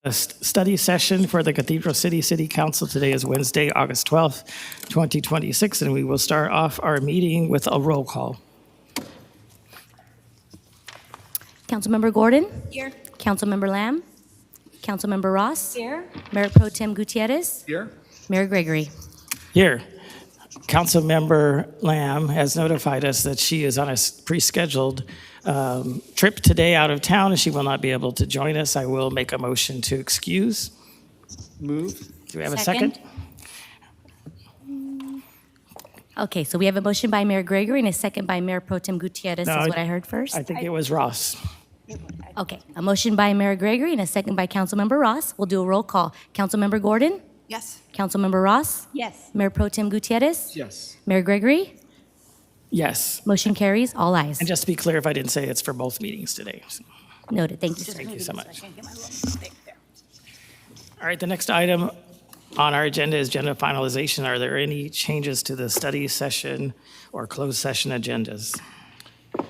A study session for the Cathedral City Council. Today is Wednesday, August 12th, 2026, and we will start off our meeting with a roll call. Councilmember Gordon? Here. Councilmember Lamb? Councilmember Ross? Here. Mayor Pro Tem Gutierrez? Here. Mayor Gregory? Here, Councilmember Lamb has notified us that she is on a pre-scheduled trip today out of town, and she will not be able to join us. I will make a motion to excuse. Move. Do we have a second? Okay, so we have a motion by Mayor Gregory and a second by Mayor Pro Tem Gutierrez, No, is what I heard first. I think it was Ross. Okay, a motion by Mayor Gregory and a second by Councilmember Ross. We'll do a roll call. Councilmember Gordon? Yes. Councilmember Ross? Yes. Mayor Pro Tem Gutierrez? Yes. Mayor Gregory? Yes. Motion carries, all ayes. And just to be clear, if I didn't say, it's for both meetings today. Noted, thank you, sir. Thank you so much. All right, the next item on our agenda is agenda finalization. Are there any changes to the study session or closed session agendas?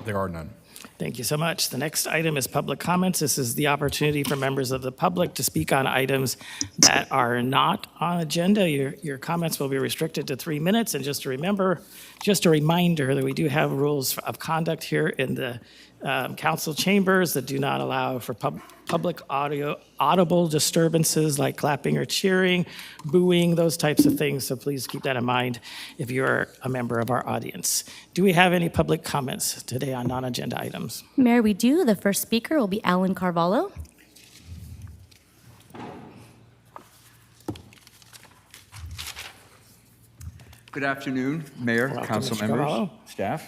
There are none. Thank you so much. The next item is public comments. This is the opportunity for members of the public to speak on items that are not on agenda. Your comments will be restricted to 3 minutes. And just a reminder that we do have rules of conduct here in the council chambers that do not allow for public audible disturbances like clapping or cheering, booing, those types of things. So please keep that in mind if you're a member of our audience. Do we have any public comments today on non-agenda items? Mayor, we do. The first speaker will be Alan Carvalho. Good afternoon, Mayor, Welcome, council Mr. members, Carvalho. staff,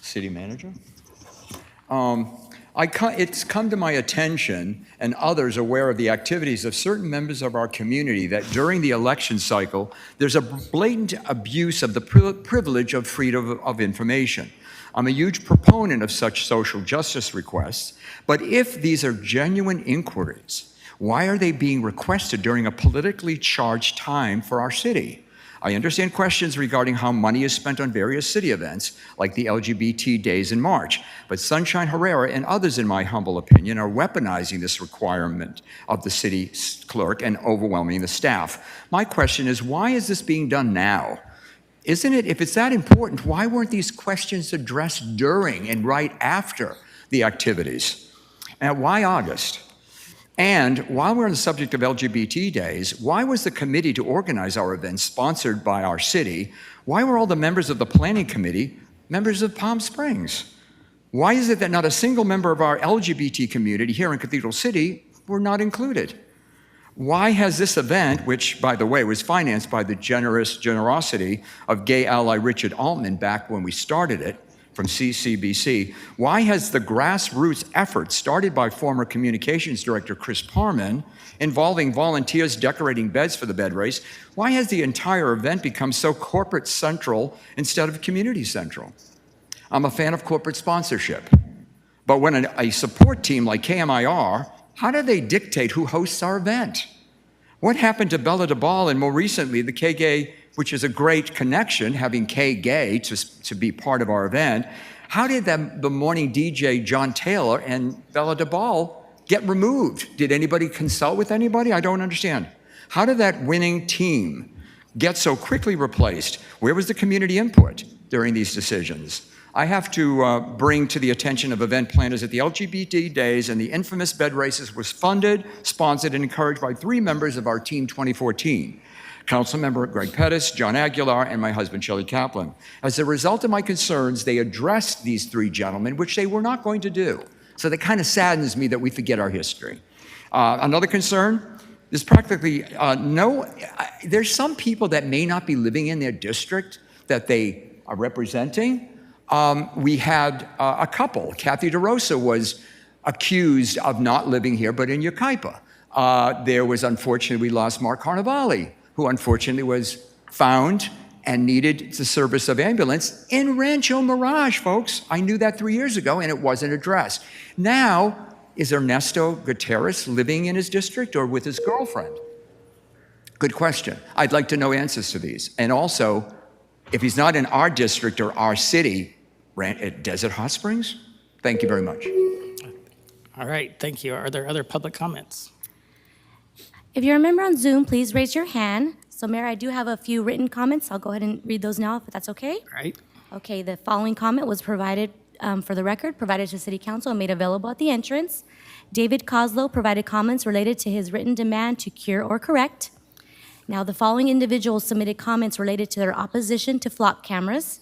city manager. It's come to my attention and others aware of the activities of certain members of our community that during the election cycle, there's a blatant abuse of the privilege of freedom of information. I'm a huge proponent of such social justice requests, but if these are genuine inquiries, why are they being requested during a politically charged time for our city? I understand questions regarding how money is spent on various city events, like the LGBT days in March, but Sunshine Herrera and others, in my humble opinion, are weaponizing this requirement of the city clerk and overwhelming the staff. My question is, why is this being done now? Isn't it, if it's that important, why weren't these questions addressed during and right after the activities? And why August? And while we're on the subject of LGBT days, why was the committee to organize our event sponsored by our city? Why were all the members of the planning committee members of Palm Springs? Why is it that not a single member of our LGBT community here in Cathedral City were not included? Why has this event, which, by the way, was financed by the generosity of gay ally Richard Altman back when we started it, from CCBC, why has the grassroots effort started by former communications director Chris Parman, involving volunteers decorating beds for the bed race, why has the entire event become so corporate central instead of community central? I'm a fan of corporate sponsorship, but when a support team like KMIR, how do they dictate who hosts our event? What happened to Bella DeBall and more recently the K-Gay, which is a great connection, having K-Gay to be part of our event? How did the morning DJ John Taylor and Bella DeBall get removed? Did anybody consult with anybody? I don't understand. How did that winning team get so quickly replaced? Where was the community input during these decisions? I have to bring to the attention of event planners that the LGBT days and the infamous bed races was funded, sponsored, and encouraged by 3 members of our Team 2014. Councilmember Greg Pettis, John Aguilar, and my husband, Shelley Kaplan. As a result of my concerns, they addressed these 3 gentlemen, which they were not going to do. So that kind of saddens me that we forget our history. Another concern, there's practically there's some people that may not be living in their district that they are representing. We had a couple. Kathy DeRosa was accused of not living here, but in Yucaipa. There was, unfortunately, we lost Mark Carnevale, who unfortunately was found and needed the service of ambulance in Rancho Mirage, folks. I knew that 3 years ago, and it wasn't addressed. Now, is Ernesto Gutierrez living in his district or with his girlfriend? Good question. I'd like to know answers to these. And also, if he's not in our district or our city, at Desert Hot Springs? Thank you very much. All right, thank you. Are there other public comments? If you're a member on Zoom, please raise your hand. So Mayor, I do have a few written comments. I'll go ahead and read those now, if that's okay. All right. Okay, the following comment was provided, for the record, provided to City Council and made available at the entrance. David Coslow provided comments related to his written demand to cure or correct. Now, the following individuals submitted comments related to their opposition to flock cameras: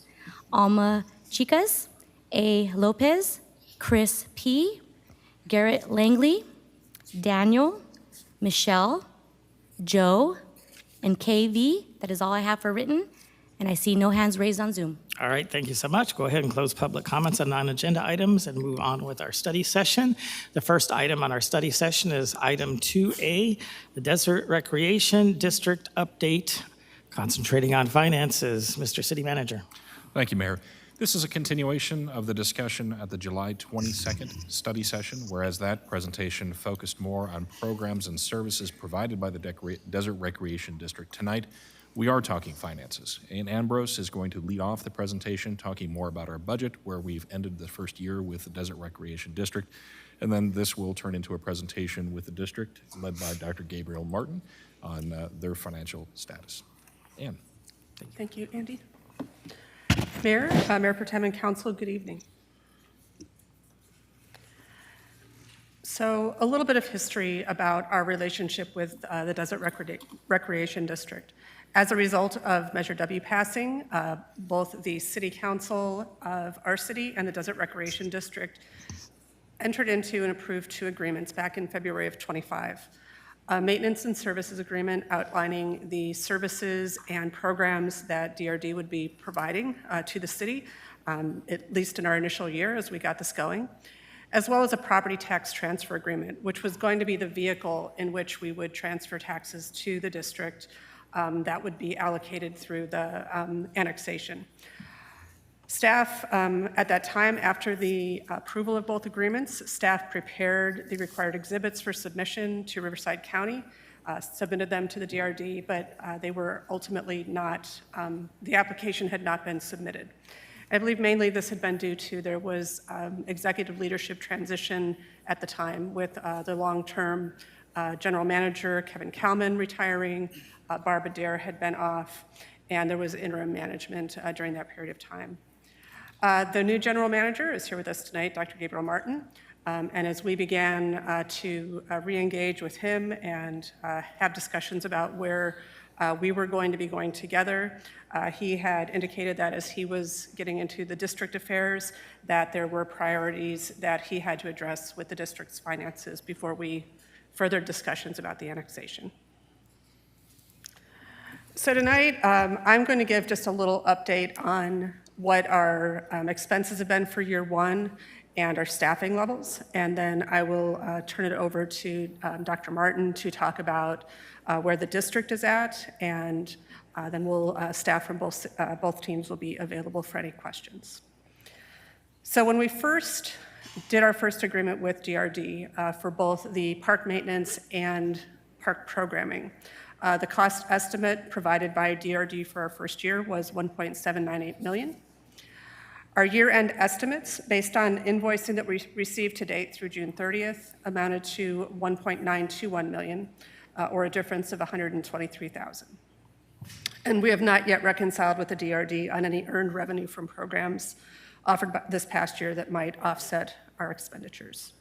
Alma Chicas, A. Lopez, Chris P., Garrett Langley, Daniel, Michelle, Joe, and KV. That is all I have for written, and I see no hands raised on Zoom. All right, thank you so much. Go ahead and close public comments on non-agenda items and move on with our study session. The first item on our study session is item 2A, the Desert Recreation District Update, concentrating on finances. Mr. City Manager. Thank you, Mayor. This is a continuation of the discussion at the July 22nd study session, whereas that presentation focused more on programs and services provided by the Desert Recreation District. Tonight, we are talking finances. Ann Ambrose is going to lead off the presentation, talking more about our budget, where we've ended the first year with the Desert Recreation District. And then this will turn into a presentation with the district, led by Dr. Gabriel Martin, on their financial status. Ann. Thank you, Andy. Mayor, Mayor Pro Tem and Council, good evening. So a little bit of history about our relationship with the Desert Recreation District. As a result of Measure W passing, both the City Council of our city and the Desert Recreation District entered into and approved 2 agreements back in February of '25. A maintenance and services agreement outlining the services and programs that DRD would be providing to the city, at least in our initial year as we got this going, as well as a property tax transfer agreement, which was going to be the vehicle in which we would transfer taxes to the district that would be allocated through the annexation. Staff, at that time, after the approval of both agreements, staff prepared the required exhibits for submission to Riverside County, submitted them to the DRD, but they were ultimately not, the application had not been submitted. I believe mainly this had been due to there was executive leadership transition at the time with the long-term general manager, Kevin Kalman, retiring, Barb Adair had been off, and there was interim management during that period of time. The new general manager is here with us tonight, Dr. Gabriel Martin, and as we began to re-engage with him and have discussions about where we were going to be going together, he had indicated that as he was getting into the district affairs, that there were priorities that he had to address with the district's finances before we furthered discussions about the annexation. So tonight, I'm going to give just a little update on what our expenses have been for year 1 and our staffing levels, and then I will turn it over to Dr. Martin to talk about where the district is at, and then we'll staff from both teams will be available for any questions. So when we first did our first agreement with DRD for both the park maintenance and park programming, the cost estimate provided by DRD for our first year was $1.798 million. Our year-end estimates, based on invoicing that we received to date through June 30th, amounted to $1.921 million, or a difference of $123,000. And we have not yet reconciled with the DRD on any earned revenue from programs offered this past year that might offset our expenditures.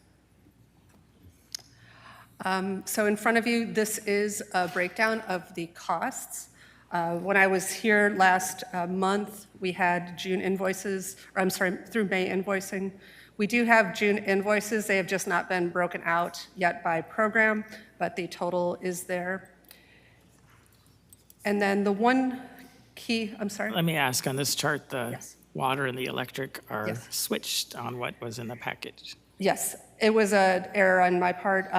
So in front of you, this is a breakdown of the costs. When I was here last month, we had June invoices, or I'm sorry, through May invoicing. We do have June invoices. They have just not been broken out yet by program, but the total is there. And then the one key, I'm sorry? Let me ask, on this chart, the Yes. water and the electric are Yes. switched on what was in the package. Yes, it was an error on my part.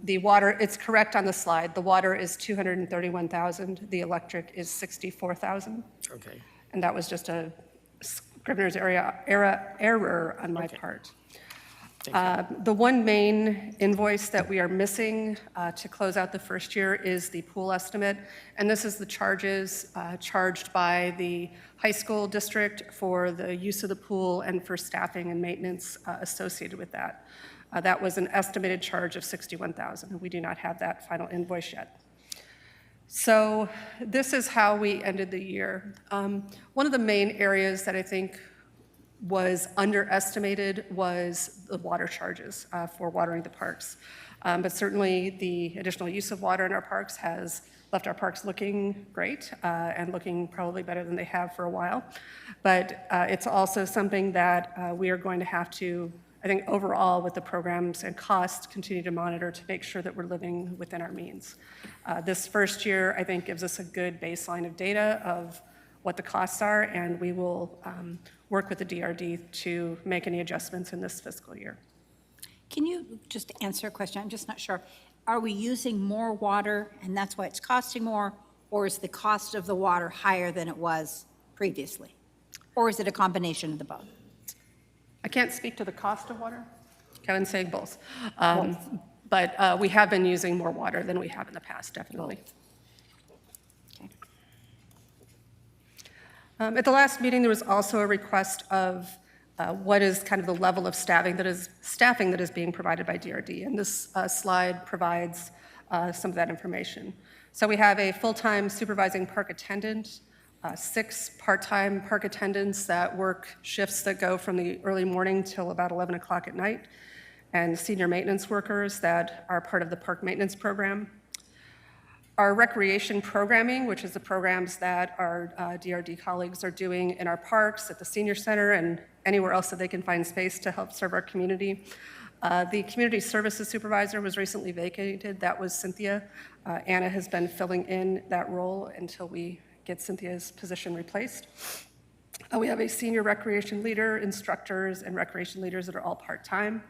The water, it's correct on the slide. The water is $231,000. The electric is $64,000. Okay. And that was just a Scrivener's error on my part. The one main invoice that we are missing to close out the first year is the pool estimate. And this is the charges charged by the high school district for the use of the pool and for staffing and maintenance associated with that. That was an estimated charge of $61,000. We do not have that final invoice yet. So this is how we ended the year. One of the main areas that I think was underestimated was the water charges for watering the parks. But certainly the additional use of water in our parks has left our parks looking great and looking probably better than they have for a while. But it's also something that we are going to have to, I think overall with the programs and costs, continue to monitor to make sure that we're living within our means. This first year, I think, gives us a good baseline of data of what the costs are, and we will work with the DRD to make any adjustments in this fiscal year. Can you just answer a question? I'm just not sure. Are we using more water and that's why it's costing more? Or is the cost of the water higher than it was previously? Or is it a combination of the both? I can't speak to the cost of water. Kevin's saying both. But we have been using more water than we have in the past, definitely. Okay. At the last meeting, there was also a request of what is kind of the level of staffing that is being provided by DRD, and this slide provides some of that information. So we have a full-time supervising park attendant, 6 part-time park attendants that work shifts that go from the early morning till about 11 o'clock at night, and senior maintenance workers that are part of the park maintenance program. Our recreation programming, which is the programs that our DRD colleagues are doing in our parks, at the senior center, and anywhere else that they can find space to help serve our community. The community services supervisor was recently vacated. That was Cynthia. Anna has been filling in that role until we get Cynthia's position replaced. We have a senior recreation leader, instructors, and recreation leaders that are all part-time.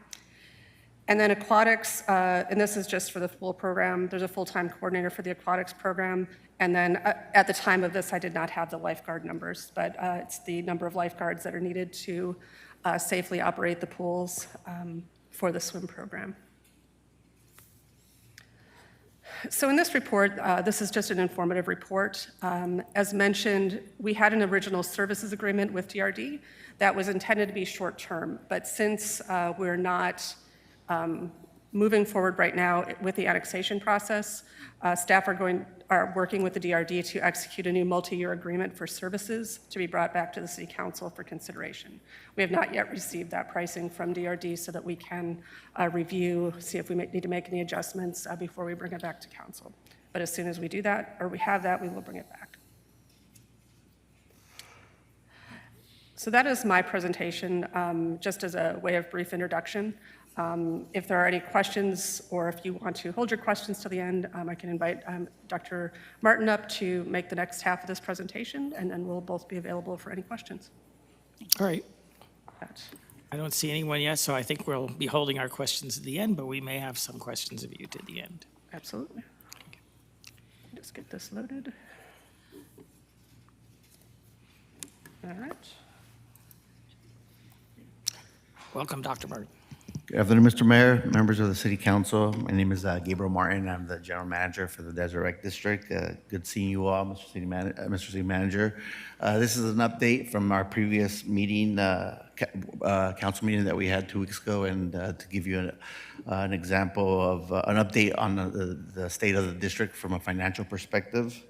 And then aquatics, and this is just for the full program, there's a full-time coordinator for the aquatics program. And then at the time of this, I did not have the lifeguard numbers, but it's the number of lifeguards that are needed to safely operate the pools for the swim program. So in this report, this is just an informative report. As mentioned, we had an original services agreement with DRD that was intended to be short-term, but since we're not moving forward right now with the annexation process, staff are working with the DRD to execute a new multi-year agreement for services to be brought back to the City Council for consideration. We have not yet received that pricing from DRD so that we can review, see if we need to make any adjustments before we bring it back to Council. But as soon as we do that, or we have that, we will bring it back. So that is my presentation, just as a way of brief introduction. If there are any questions, or if you want to hold your questions till the end, I can invite Dr. Martin up to make the next half of this presentation, and then we'll both be available for any questions. All right. I don't see anyone yet, so I think we'll be holding our questions at the end, but we may have some questions of you at the end. Absolutely. Just get this loaded. All right. Welcome, Dr. Martin. Good afternoon, Mr. Mayor, members of the City Council. My name is Gabriel Martin. I'm the General Manager for the Desert Rec District. Good seeing you all, Mr. City Manager. This is an update from our previous meeting, council meeting that we had 2 weeks ago, and to give you an example of an update on the state of the district from a financial perspective.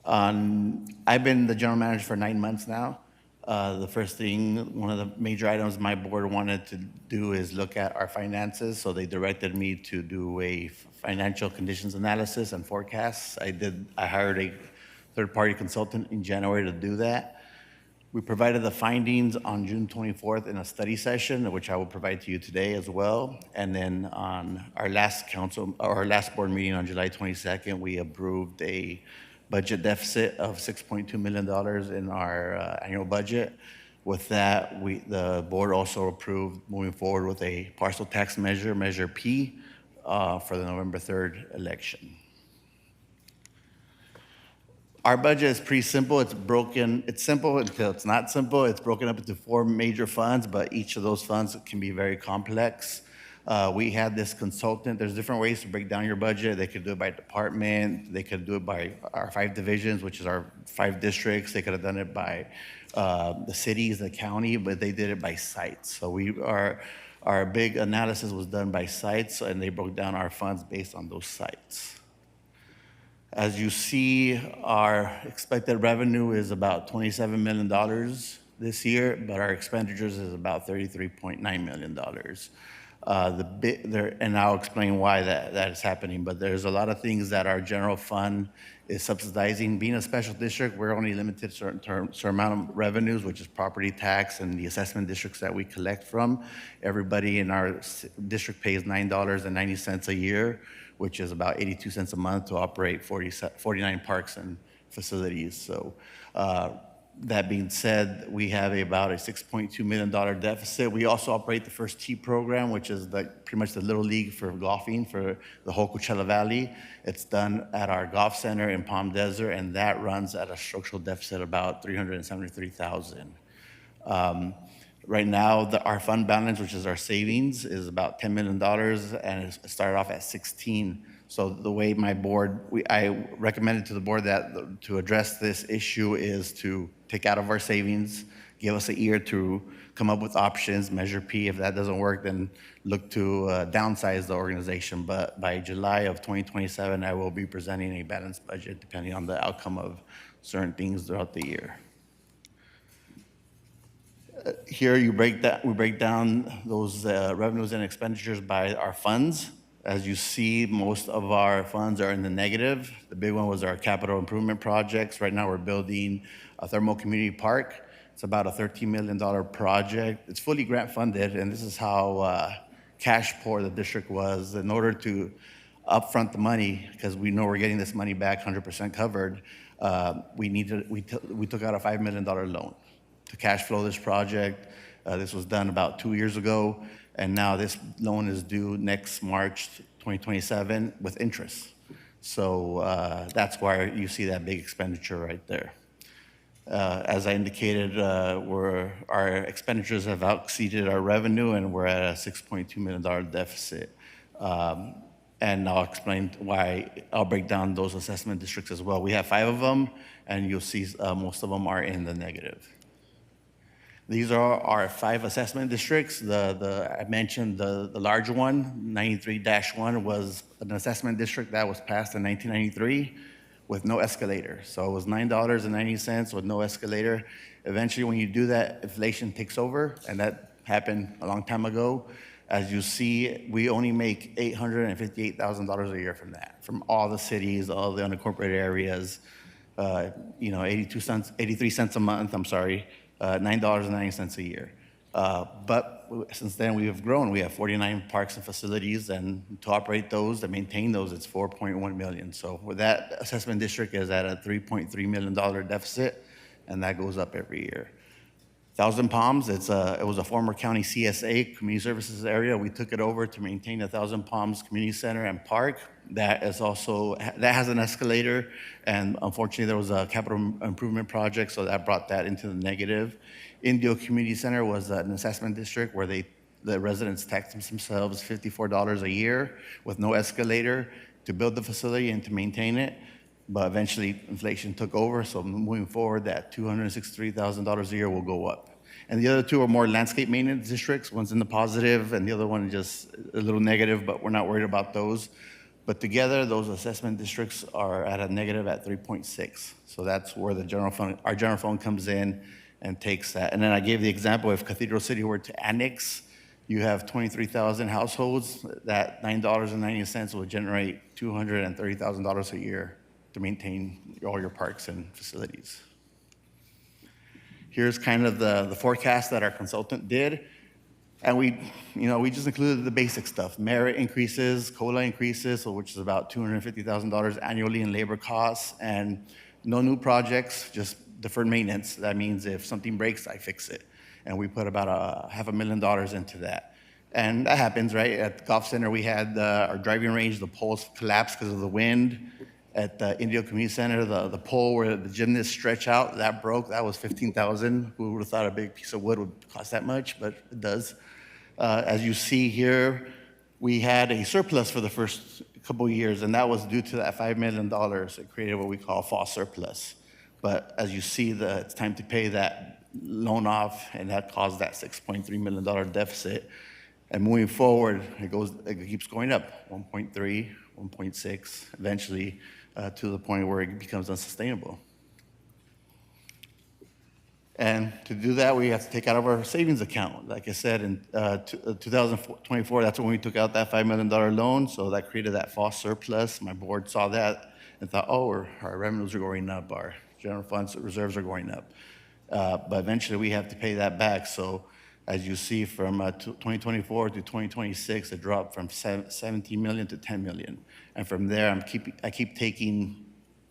I've been the General Manager for 9 months now. The first thing, one of the major items my board wanted to do is look at our finances, so they directed me to do a financial conditions analysis and forecasts. I hired a third-party consultant in January to do that. We provided the findings on June 24th in a study session, which I will provide to you today as well. And then on our last board meeting on July 22nd, we approved a budget deficit of $6.2 million in our annual budget. With that, the board also approved moving forward with a parcel tax measure, Measure P, for the November 3rd election. Our budget is pretty simple. It's simple until it's not simple. It's broken up into 4 major funds, but each of those funds can be very complex. We had this consultant. There's different ways to break down your budget. They could do it by department. They could do it by our 5 divisions, which is our 5 districts. They could have done it by the cities, the county, but they did it by sites. So our big analysis was done by sites, and they broke down our funds based on those sites. As you see, our expected revenue is about $27 million this year, but our expenditures is about $33.9 million. And I'll explain why that is happening, but there's a lot of things that our general fund is subsidizing. Being a special district, we're only limited to a certain amount of revenues, which is property tax and the assessment districts that we collect from. Everybody in our district pays $9.90 a year, which is about 82 cents a month to operate 49 parks and facilities. So that being said, we have about a $6.2 million deficit. We also operate the First Tee program, which is pretty much the little league for golfing for the whole Coachella Valley. It's done at our golf center in Palm Desert, and that runs at a structural deficit of about $373,000. Right now, our fund balance, which is our savings, is about $10 million, and it started off at 16. So the way my board, I recommended to the board that to address this issue is to take out of our savings, give us a year to come up with options, measure P. If that doesn't work, then look to downsize the organization. But by July of 2027, I will be presenting a balanced budget depending on the outcome of certain things throughout the year. Here we break down those revenues and expenditures by our funds. As you see, most of our funds are in the negative. The big one was our capital improvement projects. Right now, we're building a thermal community park. It's about a $13 million project. It's fully grant funded, and this is how cash poor the district was. In order to upfront the money, because we know we're getting this money back 100% covered, we took out a $5 million loan to cash flow this project. This was done about 2 years ago, and now this loan is due next March 2027 with interest. So that's why you see that big expenditure right there. As I indicated, our expenditures have exceeded our revenue, and we're at a $6.2 million deficit. And I'll explain why. I'll break down those assessment districts as well. We have 5 of them, and you'll see most of them are in the negative. These are our 5 assessment districts. I mentioned the large one, 93-1, was an assessment district that was passed in 1993 with no escalator. So it was $9.90 with no escalator. Eventually, when you do that, inflation takes over, and that happened a long time ago. As you see, we only make $858,000 a year from that, from all the cities, all the unincorporated areas. 83 cents a month. I'm sorry. $9.90 a year. But since then, we have grown. We have 49 parks and facilities, and to operate those, to maintain those, it's $4.1 million. So with that assessment district is at a $3.3 million deficit, and that goes up every year. Thousand Palms, it was a former county CSA, community services area. We took it over to maintain the Thousand Palms Community Center and Park. That has an escalator, and unfortunately there was a capital improvement project, so that brought that into the negative. Indio Community Center was an assessment district where the residents taxed themselves $54 a year with no escalator to build the facility and to maintain it. But eventually inflation took over, so moving forward, that $263,000 a year will go up. And the other 2 are more landscape maintenance districts. One's in the positive, and the other one is just a little negative, but we're not worried about those. But together, those assessment districts are at a negative at 3.6. So that's where our general fund comes in and takes that. And then I gave the example, if Cathedral City were to annex, you have 23,000 households. That $9.90 will generate $230,000 a year to maintain all your parks and facilities. Here's kind of the forecast that our consultant did. And we just included the basic stuff. Merit increases, COLA increases, which is about $250,000 annually in labor costs, and no new projects, just deferred maintenance. That means if something breaks, I fix it. And we put about $500,000 into that. And that happens, right? At the golf center, we had our driving range, the poles collapsed because of the wind. At the Indio Community Center, the pole where the gymnasts stretch out, that broke. That was $15,000. Who would have thought a big piece of wood would cost that much, but it does. As you see here, we had a surplus for the first couple of years, and that was due to that $5 million. It created what we call false surplus. But as you see, it's time to pay that loan off, and that caused that $6.3 million deficit. And moving forward, it keeps going up, 1.3, 1.6, eventually to the point where it becomes unsustainable. And to do that, we have to take out of our savings account. Like I said, in 2024, that's when we took out that $5 million loan, so that created that false surplus. My board saw that and thought, oh, our revenues are going up, our general funds reserves are going up. But eventually, we have to pay that back. So as you see, from 2024 to 2026, it dropped from 17 million to 10 million. And from there, I keep taking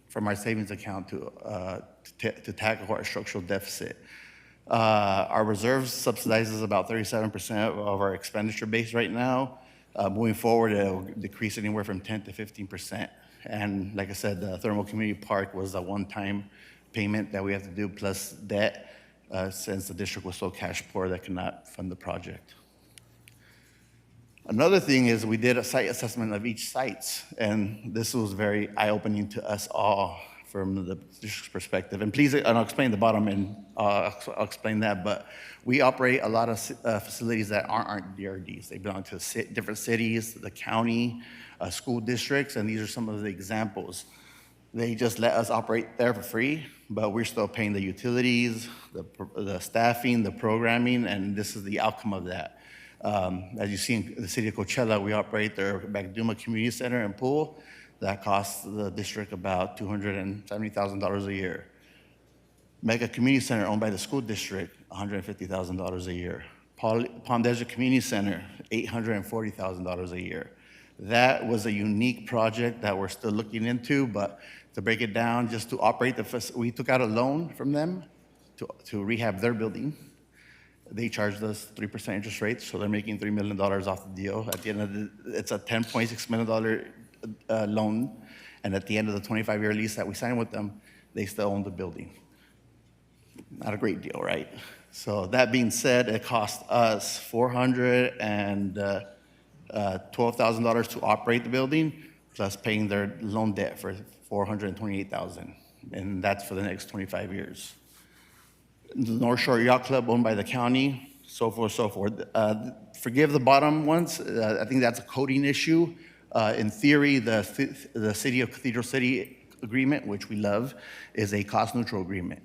from our savings account to tackle our structural deficit. Our reserves subsidizes about 37% of our expenditure base right now. Moving forward, it'll decrease anywhere from 10 to 15%. And like I said, the Thermal Community Park was a one-time payment that we have to do plus debt since the district was so cash poor that could not fund the project. Another thing is we did a site assessment of each site, and this was very eye-opening to us all from the district's perspective. And please, and I'll explain the bottom and I'll explain that, but we operate a lot of facilities that aren't DRDs. They belong to different cities, the county, school districts, and these are some of the examples. They just let us operate there for free, but we're still paying the utilities, the staffing, the programming, and this is the outcome of that. As you see in the city of Coachella, we operate their Bacduma Community Center and pool. That costs the district about $270,000 a year. Mega Community Center owned by the school district, $150,000 a year. Palm Desert Community Center, $840,000 a year. That was a unique project that we're still looking into, but to break it down, just to operate we took out a loan from them to rehab their building. They charged us 3% interest rate, so they're making $3 million off the deal. At the end of it's a $10.6 million loan, and at the end of the 25-year lease that we signed with them, they still own the building. Not a great deal, right? So that being said, it cost us $412,000 to operate the building, plus paying their loan debt for $428,000, and that's for the next 25 years. The North Shore Yacht Club owned by the county, so forth, so forth. Forgive the bottom ones. I think that's a coding issue. In theory, the City of Cathedral City agreement, which we love, is a cost-neutral agreement.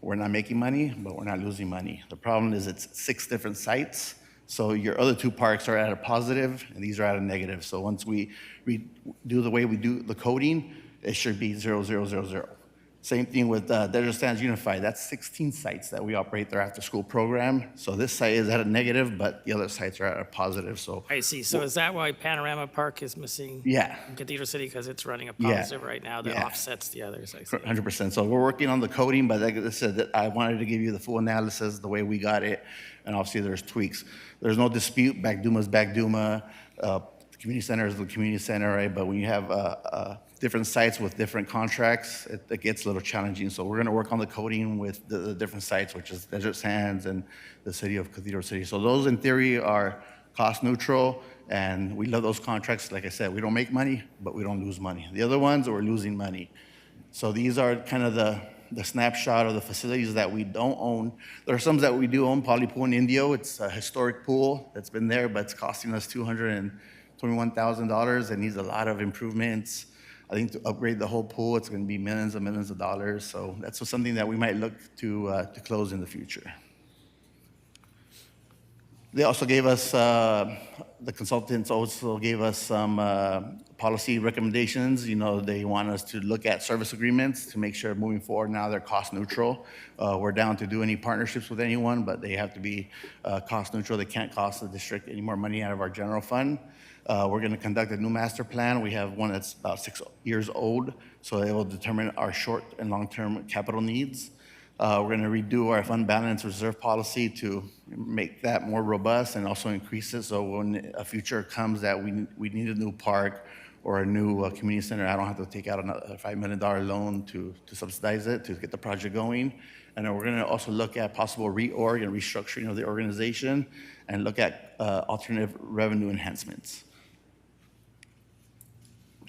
We're not making money, but we're not losing money. The problem is it's 6 different sites, so your other 2 parks are at a positive, and these are at a negative. So once we do the way we do the coding, it should be 0, 0, 0, 0. Same thing with Desert Sands Unified. That's 16 sites that we operate their after-school program. So this site is at a negative, but the other sites are at a positive. So I see. So is that why Panorama Park is missing? Yeah. Cathedral City, because it's running a Yeah. positive right now that Yeah. offsets the others, I see. 100%. So we're working on the coding, but like I said, I wanted to give you the full analysis, the way we got it, and obviously there's tweaks. There's no dispute. Bacduma's Bacduma. The community center is the community center, right? But when you have different sites with different contracts, it gets a little challenging. So we're going to work on the coding with the different sites, which is Desert Sands and the city of Cathedral City. So those, in theory, are cost neutral, and we love those contracts. Like I said, we don't make money, but we don't lose money. The other ones, we're losing money. So these are kind of the snapshot of the facilities that we don't own. There are some that we do own. Poly Pool in Indio, it's a historic pool that's been there, but it's costing us $221,000 and needs a lot of improvements. I think to upgrade the whole pool, it's going to be millions and millions of dollars. So that's something that we might look to close in the future. They also gave us, the consultants also gave us some policy recommendations. You know, they want us to look at service agreements to make sure moving forward now they're cost neutral. We're down to do any partnerships with anyone, but they have to be cost neutral. They can't cost the district any more money out of our general fund. We're going to conduct a new master plan. We have one that's about 6 years old, so it will determine our short and long-term capital needs. We're going to redo our fund balance reserve policy to make that more robust and also increase it, so when a future comes that we need a new park or a new community center, I don't have to take out a $5 million loan to subsidize it, to get the project going. And then we're going to also look at possible reorg and restructuring of the organization and look at alternative revenue enhancements.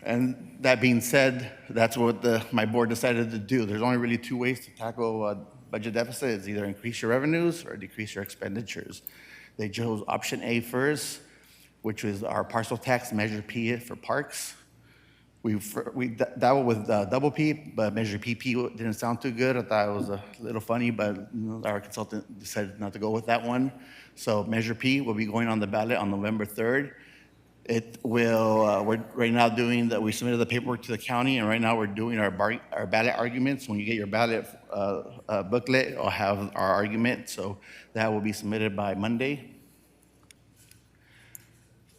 And that being said, that's what my board decided to do. There's only really 2 ways to tackle budget deficit. It's either increase your revenues or decrease your expenditures. They chose option A first, which was our parcel tax Measure P for parks. That one with double P, but Measure PP didn't sound too good. I thought it was a little funny, but our consultant decided not to go with that one. So Measure P will be going on the ballot on November 3rd. It will, we're right now doing that, we submitted the paperwork to the county, and right now we're doing our ballot arguments. When you get your ballot booklet, it'll have our argument, so that will be submitted by Monday.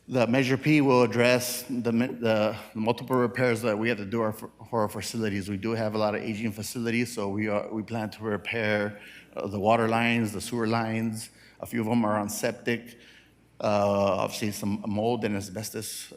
The Measure P will address the multiple repairs that we have to do for our facilities. We do have a lot of aging facilities, so we plan to repair the water lines, the sewer lines. A few of them are on septic. Obviously, some mold and asbestos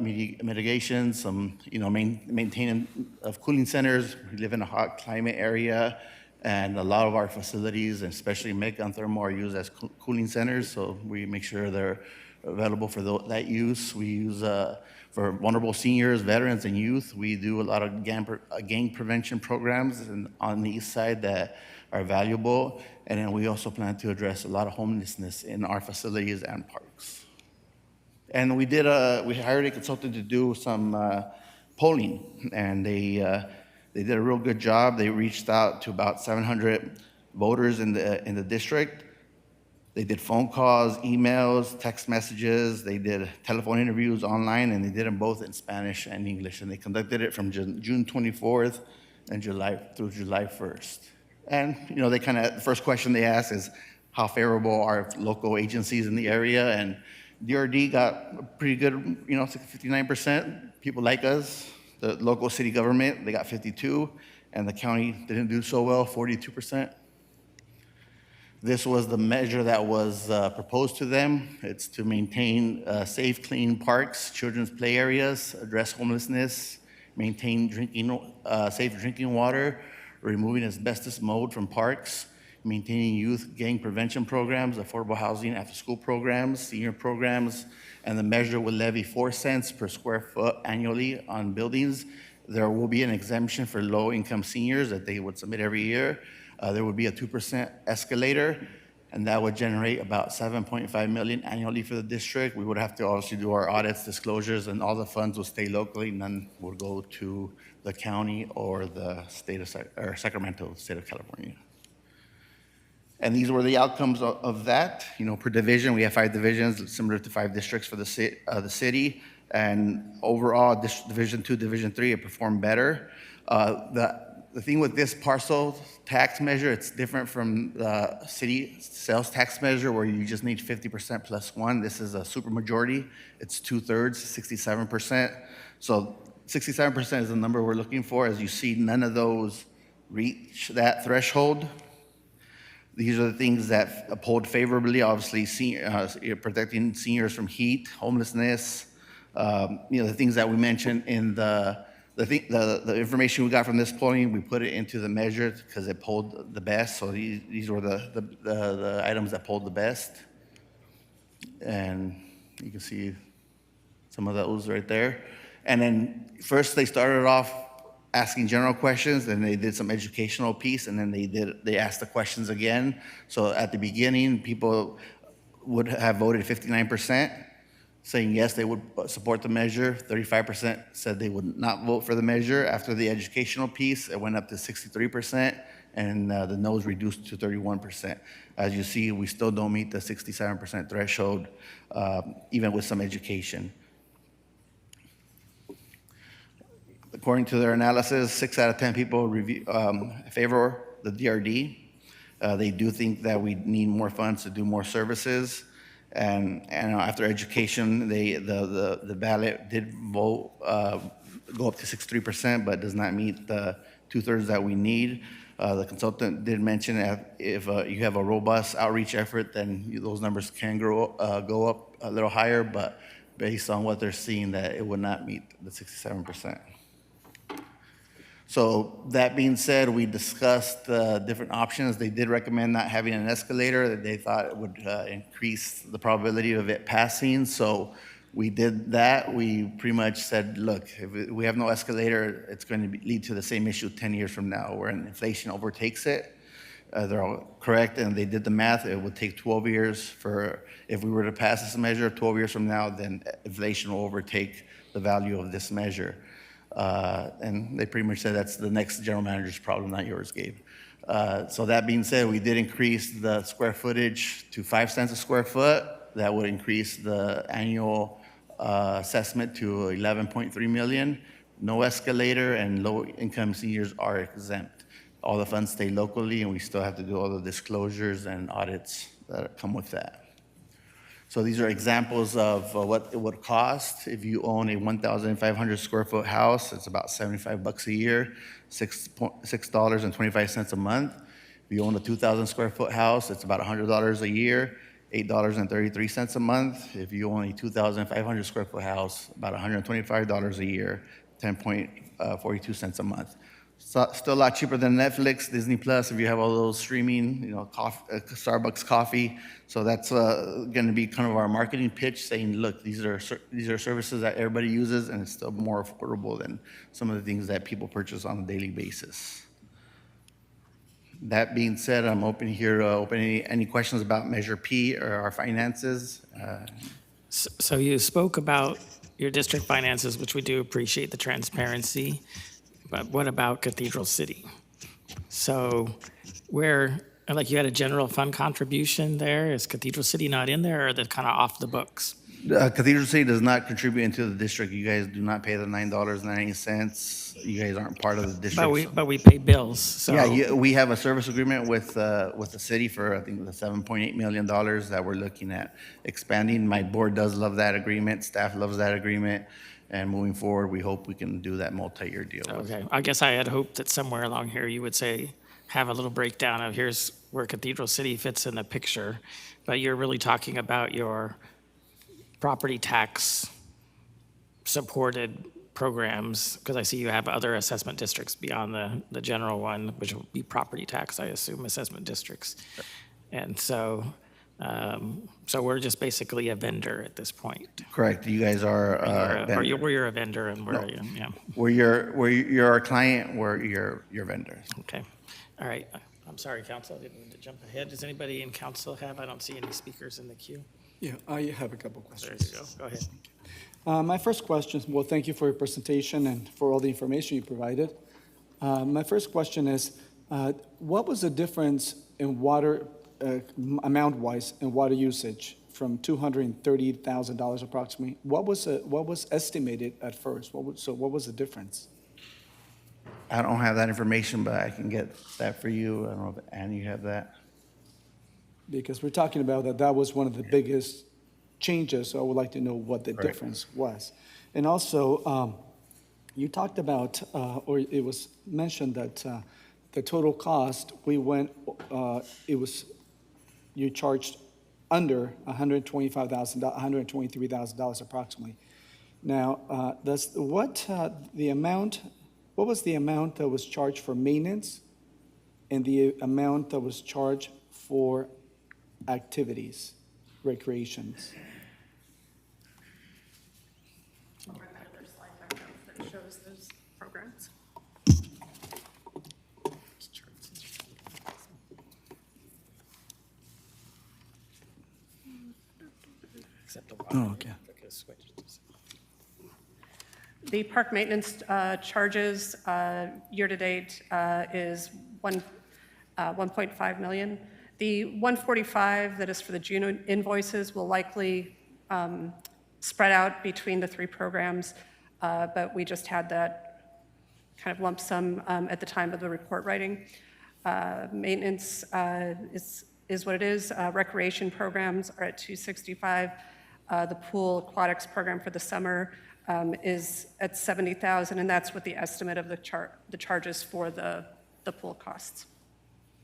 mitigation, some maintaining of cooling centers. We live in a hot climate area, and a lot of our facilities, and especially Mecca and Thermo, are used as cooling centers. So we make sure they're available for that use. We use for vulnerable seniors, veterans, and youth. We do a lot of gang prevention programs on the east side that are valuable. And then we also plan to address a lot of homelessness in our facilities and parks. And we hired a consultant to do some polling, and they did a real good job. They reached out to about 700 voters in the district. They did phone calls, emails, text messages. They did telephone interviews online, and they did them both in Spanish and English. And they conducted it from June 24th and through July 1st. And they the first question they asked is, how favorable are local agencies in the area? And DRD got a pretty good, 59%. People like us. The local city government, they got 52%, and the county didn't do so well, 42%. This was the measure that was proposed to them. It's to maintain safe, clean parks, children's play areas, address homelessness, maintain safe drinking water, removing asbestos mold from parks, maintaining youth gang prevention programs, affordable housing after-school programs, senior programs, and the measure will levy 4 cents per square foot annually on buildings. There will be an exemption for low-income seniors that they would submit every year. There would be a 2% escalator, and that would generate about $7.5 million annually for the district. We would have to obviously do our audits, disclosures, and all the funds will stay locally. None will go to the county or the state of Sacramento, state of California. And these were the outcomes of that. Per division, we have 5 divisions, similar to 5 districts for the city. And overall, Division 2, Division 3, it performed better. The thing with this parcel tax measure, it's different from the city sales tax measure where you just need 50% plus 1. This is a supermajority. It's 2/3, 67%. So 67% is the number we're looking for. As you see, none of those reach that threshold. These are the things that polled favorably, obviously protecting seniors from heat, homelessness, the things that we mentioned in the information we got from this polling. We put it into the measure because it polled the best. So these were the items that polled the best. And you can see some of those right there. And then first they started off asking general questions, then they did some educational piece, and then they asked the questions again. So at the beginning, people would have voted 59%, saying yes, they would support the measure. 35% said they would not vote for the measure. After the educational piece, it went up to 63%, and the no's reduced to 31%. As you see, we still don't meet the 67% threshold, even with some education. According to their analysis, 6 out of 10 people favor the DRD. They do think that we need more funds to do more services. And after education, the ballot did vote go up to 63%, but does not meet the 2/3 that we need. The consultant did mention that if you have a robust outreach effort, then those numbers can go up a little higher, but based on what they're seeing, that it would not meet the 67%. So that being said, we discussed different options. They did recommend not having an escalator. They thought it would increase the probability of it passing. So we did that. We pretty much said, look, if we have no escalator, it's going to lead to the same issue 10 years from now, where inflation overtakes it. They're all correct, and they did the math. It would take 12 years for, if we were to pass this measure 12 years from now, then inflation will overtake the value of this measure. And they pretty much said that's the next general manager's problem, not yours, Gabe. So that being said, we did increase the square footage to 5 cents a square foot. That would increase the annual assessment to 11.3 million. No escalator, and low-income seniors are exempt. All the funds stay locally, and we still have to do all the disclosures and audits that come with that. So these are examples of what it would cost if you own a 1,500 square foot house. It's about $75 a year, $6.25 a month. If you own a 2,000 square foot house, it's about $100 a year, $8.33 a month. If you own a 2,500 square foot house, about $125 a year, 10.42 cents a month. So, still a lot cheaper than Netflix, Disney Plus, if you have all those streaming, Starbucks coffee. So that's going to be kind of our marketing pitch, saying, look, these are services that everybody uses, and it's still more affordable than some of the things that people purchase on a daily basis. That being said, I'm open here to open any questions about Measure P or our finances. So you spoke about your district finances, which we do appreciate the transparency, but what about Cathedral City? So like you had a general fund contribution there, is Cathedral City not in there, or are they kind of off the books? Cathedral City does not contribute into the district. You guys do not pay the $9.90. You guys aren't part of the district. But we pay bills, so. Yeah, we have a service agreement with the city for, I think, the $7.8 million that we're looking at expanding. My board does love that agreement, staff loves that agreement, and moving forward, we hope we can do that multi-year deal. Okay, I guess I had hoped that somewhere along here you would say, have a little breakdown of here's where Cathedral City fits in the picture, but you're really talking about your property tax supported programs, because I see you have other assessment districts beyond the general one, which will be property tax, I assume, assessment districts. And so we're just basically a vendor at this point. Correct, you guys are Or vendor. you're a vendor and we're, yeah, You're our client, we're your vendors. okay. All right, I'm sorry, council, I didn't mean to jump ahead. Does anybody in council have, I don't see any speakers in the queue. Yeah, I have a couple There questions. you go, go ahead. My first question, well, thank you for your presentation and for all the information you provided. My first question is, what was the difference in water, amount-wise, in water usage from $230,000 approximately? What was estimated at first? What was the difference? I don't have that information, but I can get that for you. I don't know if Annie, you have that. Because we're talking about that was one of the biggest changes, so I would like to know what the Right. difference was. And also, you talked about, or it was mentioned that the total cost, you charged under $125,000, $123,000 approximately. Now, what was the amount that was charged for maintenance and the amount that was charged for activities, recreations? Another slide back up that shows those programs. Except the Oh, okay. The park maintenance charges year-to-date is 1.5 million. The 145 that is for the June invoices will likely spread out between the three programs, but we just had that kind of lump sum at the time of the report writing. Maintenance is what it is. Recreation programs are at 265. The pool aquatics program for the summer is at 70,000, and that's what the estimate of the charges for the pool costs.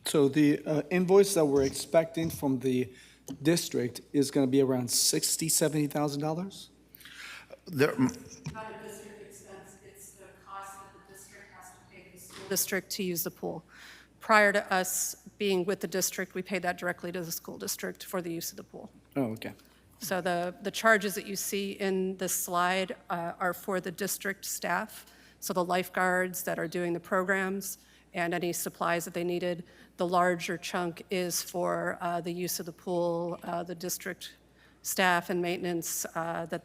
So the invoice that we're expecting from the district is going to be around $60,000, $70,000? There, Not a district expense, it's the cost that the district has to pay the school district to use the pool. Prior to us being with the district, we paid that directly to the school district for the use of the pool. Oh, okay. So the charges that you see in this slide are for the district staff, so the lifeguards that are doing the programs, and any supplies that they needed. The larger chunk is for the use of the pool, the district staff and maintenance that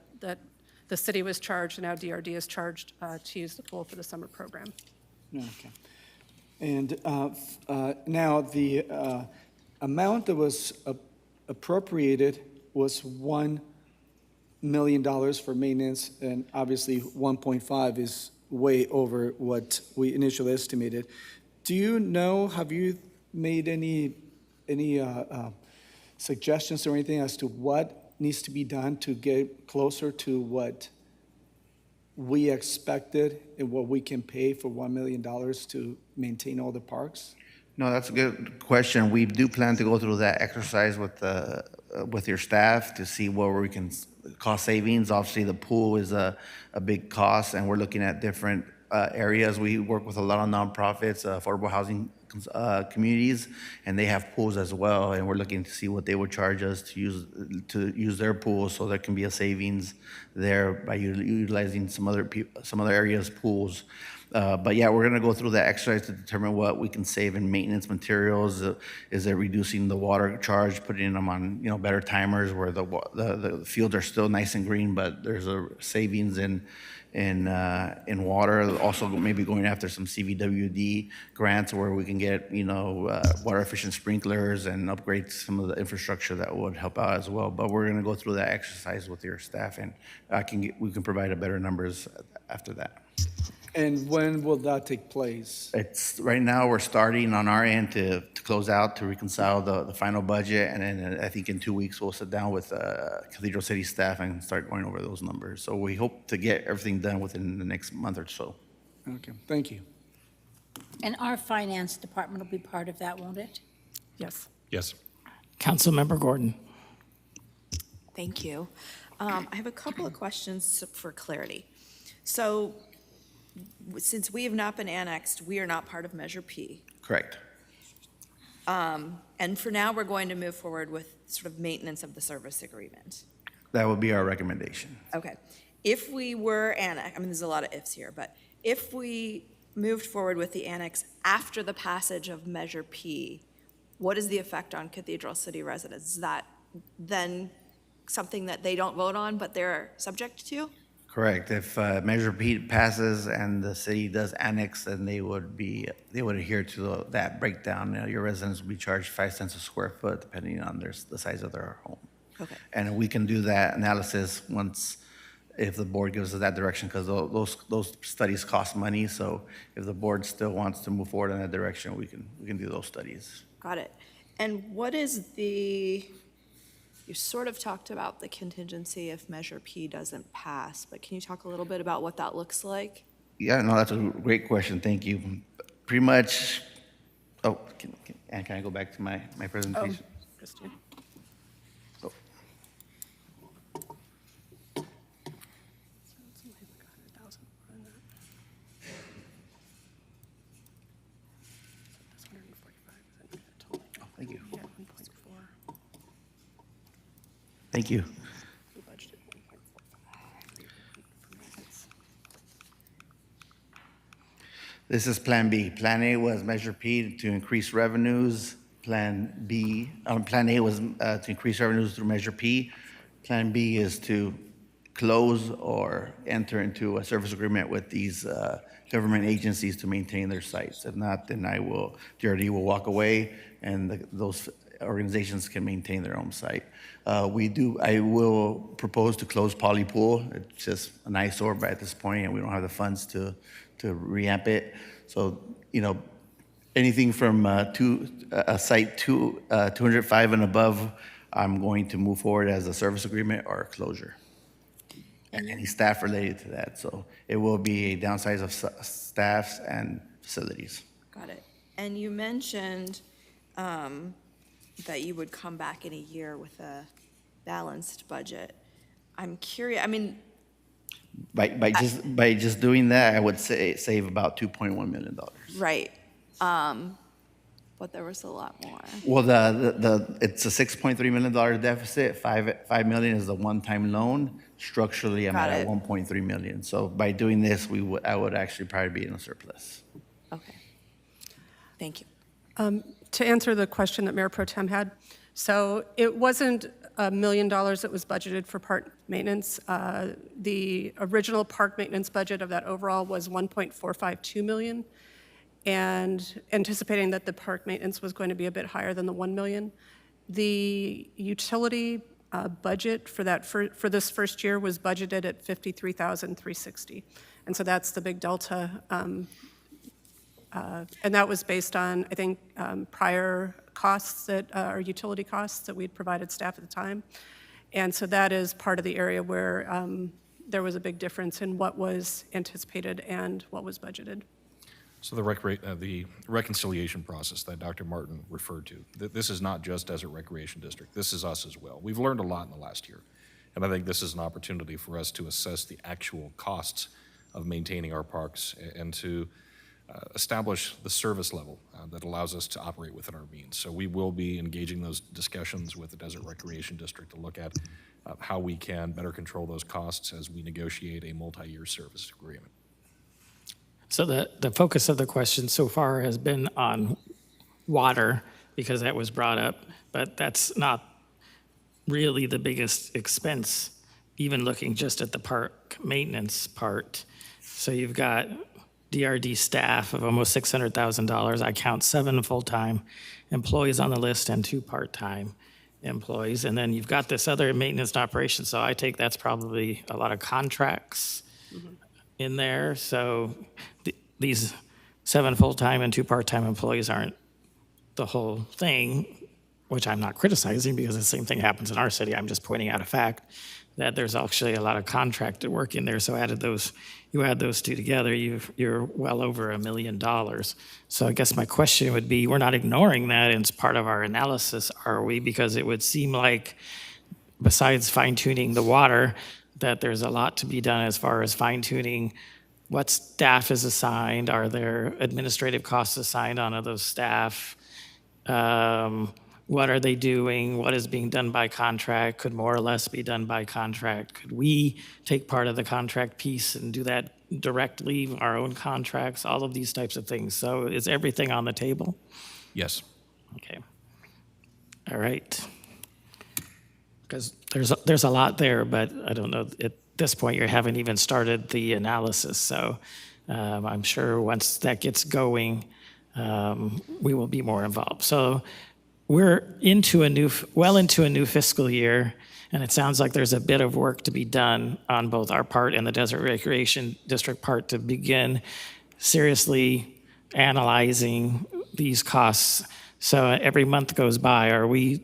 the city was charged, and now DRD is charged to use the pool for the summer program. Okay. And now the amount that was appropriated was $1 million for maintenance, and obviously 1.5 is way over what we initially estimated. Do you know, have you made any suggestions or anything as to what needs to be done to get closer to what we expected and what we can pay for $1 million to maintain all the parks? No, that's a good question. We do plan to go through that exercise with your staff to see where we can cost savings. Obviously, the pool is a big cost, and we're looking at different areas. We work with a lot of nonprofits, affordable housing communities, and they have pools as well. And we're looking to see what they would charge us to use their pools, so there can be a savings there by utilizing some other areas' pools. But yeah, we're gonna go through that exercise to determine what we can save in maintenance materials. Is it reducing the water charge, putting them on, better timers where the fields are still nice and green, but there's a savings in water. Also, maybe going after some CVWD grants where we can get, water efficient sprinklers and upgrade some of the infrastructure that would help out as well. But we're gonna go through that exercise with your staff, and we can provide a better numbers after that. And when will that take place? It's right now we're starting on our end to close out, to reconcile the final budget, and then I think in 2 weeks we'll sit down with Cathedral City staff and start going over those numbers. So we hope to get everything done within the next month or so. Okay, thank you. And our finance department will be part of that, won't it? Yes. Yes. Councilmember Gordon. Thank you. I have a couple of questions for clarity. So, since we have not been annexed, we are not part of Measure P. Correct. And for now, we're going to move forward with sort of maintenance of the service agreement. That would be our recommendation. Okay. If we were annexed, there's a lot of ifs here, but if we moved forward with the annex after the passage of Measure P, what is the effect on Cathedral City residents? Is that then something that they don't vote on, but they're subject to? Correct. If Measure P passes and the city does annex, then they would adhere to that breakdown. Your residents would be charged 5 cents a square foot, depending on the size of their home. Okay. And we can do that analysis if the board gives us that direction, because those studies cost money. So if the board still wants to move forward in that direction, we can do those studies. Got it. And what is you sort of talked about the contingency if Measure P doesn't pass, but can you talk a little bit about what that looks like? Yeah, no, that's a great question. Thank you. Pretty much, can I go back to my presentation? Christine. Oh. Thank you. Thank you. This is Plan B. Plan A was Measure P to increase revenues. Plan A was to increase revenues through Measure P. Plan B is to close or enter into a service agreement with these government agencies to maintain their sites. If not, then DRD will walk away, and those organizations can maintain their own site. I will propose to close Poly Pool. It's just an eyesore at this point, and we don't have the funds to reamp it. So, anything from a site 205 and above, I'm going to move forward as a service agreement or a closure. And any staff related to that. So it will be a downsize of staffs and facilities. Got it. And you mentioned that you would come back in a year with a balanced budget. I'm curious, By just doing that, I would save about $2.1 million. right. But there was a lot more. Well, it's a $6.3 million deficit. $5 million is the one-time loan. Structurally, I'm Got at it. $1.3 million. So by doing this, I would actually probably be in a surplus. Okay. Thank you. To answer the question that Mayor Pro Tem had, so it wasn't $1 million that was budgeted for park maintenance. The original park maintenance budget of that overall was $1.452 million, and anticipating that the park maintenance was going to be a bit higher than the $1 million. The utility budget for that for this first year was budgeted at $53,360, and so that's the big delta. And that was based on, I think, prior costs that are utility costs that we'd provided staff at the time. And so that is part of the area where there was a big difference in what was anticipated and what was budgeted. So the reconciliation process that Dr. Martin referred to, this is not just Desert Recreation District. This is us as well. We've learned a lot in the last year. And I think this is an opportunity for us to assess the actual costs of maintaining our parks and to establish the service level that allows us to operate within our means. So we will be engaging those discussions with the Desert Recreation District to look at how we can better control those costs as we negotiate a multi-year service agreement. So the focus of the question so far has been on water, because that was brought up, but that's not really the biggest expense, even looking just at the park maintenance part. So you've got DRD staff of almost $600,000. I count 7 full-time employees on the list and 2 part-time employees. And then you've got this other maintenance and operations. So I take that's probably a lot of contracts in there. So these 7 full-time and 2 part-time employees aren't the whole thing, which I'm not criticizing because the same thing happens in our city. I'm just pointing out a fact that there's actually a lot of contracted work in there. So you add those two together, you're well over $1 million. So I guess my question would be, we're not ignoring that, and it's part of our analysis, are we? Because it would seem like, besides fine-tuning the water, that there's a lot to be done as far as fine-tuning what staff is assigned. Are there administrative costs assigned onto those staff? What are they doing? What is being done by contract? Could more or less be done by contract? Could we take part of the contract piece and do that directly, our own contracts, all of these types of things? So is everything on the table? Yes. Okay. All right. Because there's a lot there, but I don't know, at this point, you haven't even started the analysis. So I'm sure once that gets going, we will be more involved. So we're well into a new fiscal year, and it sounds like there's a bit of work to be done on both our part and the Desert Recreation District part to begin seriously analyzing these costs. So every month goes by, are we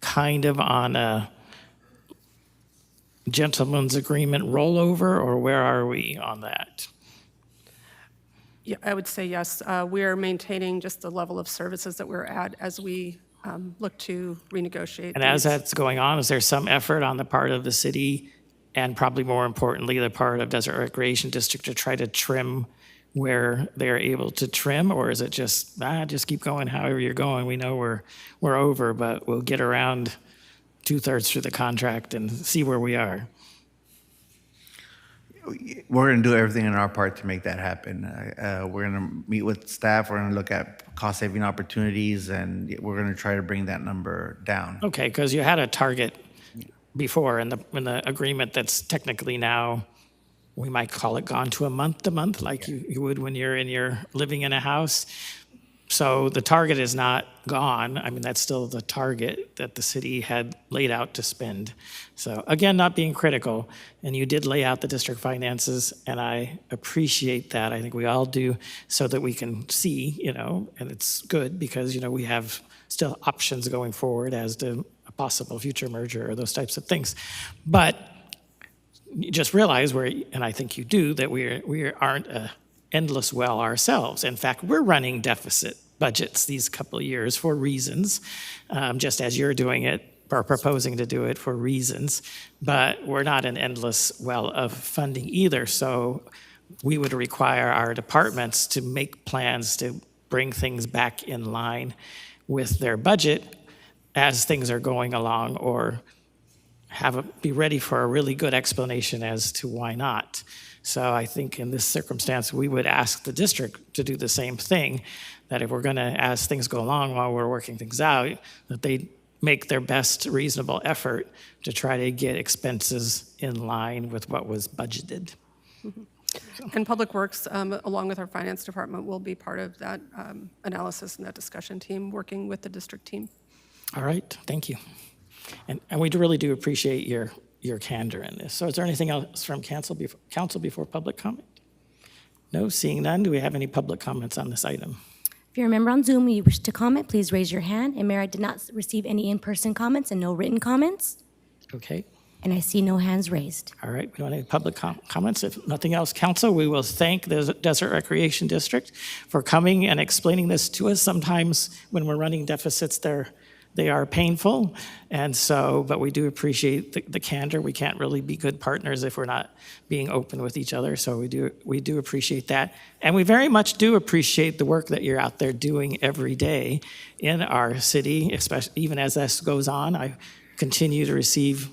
kind of on a gentleman's agreement rollover, or where are we on that? Yeah, I would say yes. We are maintaining just the level of services that we're at as we look to renegotiate. And as these. that's going on, is there some effort on the part of the city, and probably more importantly, the part of Desert Recreation District, to try to trim where they're able to trim? Or is it just keep going however you're going? We know we're over, but we'll get around 2/3 through the contract and see where we are? We're going to do everything in our part to make that happen. We're going to meet with staff. We're going to look at cost-saving opportunities, and we're going to try to bring that number down. Okay, because you had a target before in the agreement that's technically now, we might call it gone to a month-to-month, like you would when you're living in a house. So the target is not gone. I mean, that's still the target that the city had laid out to spend. So again, not being critical, and you did lay out the district finances, and I appreciate that. I think we all do, so that we can see, and it's good because, we have still options going forward as to a possible future merger or those types of things. But you just realize and I think you do, that we aren't a endless well ourselves. In fact, we're running deficit budgets these couple of years for reasons, just as you're doing it or proposing to do it for reasons, but we're not an endless well of funding either. So we would require our departments to make plans to bring things back in line with their budget as things are going along, or be ready for a really good explanation as to why not. So I think in this circumstance, we would ask the district to do the same thing, that if we're going to, as things go along while we're working things out, that they make their best reasonable effort to try to get expenses in line with what was budgeted. And Public Works, along with our finance department, will be part of that analysis and that discussion team, working with the district team. All right, thank you. And we really do appreciate your candor in this. So is there anything else from council before public comment? No, seeing none, do we have any public comments on this item? If you're a member on Zoom and you wish to comment, please raise your hand. And Mayor, I did not receive any in-person comments and no written comments. Okay, And I see no hands raised. all right, we don't have any public comments. If nothing else, council, we will thank the Desert Recreation District for coming and explaining this to us. Sometimes when we're running deficits, they are painful, and so, but we do appreciate the candor. We can't really be good partners if we're not being open with each other, so we do appreciate that. And we very much do appreciate the work that you're out there doing every day in our city, especially even as this goes on. I continue to receive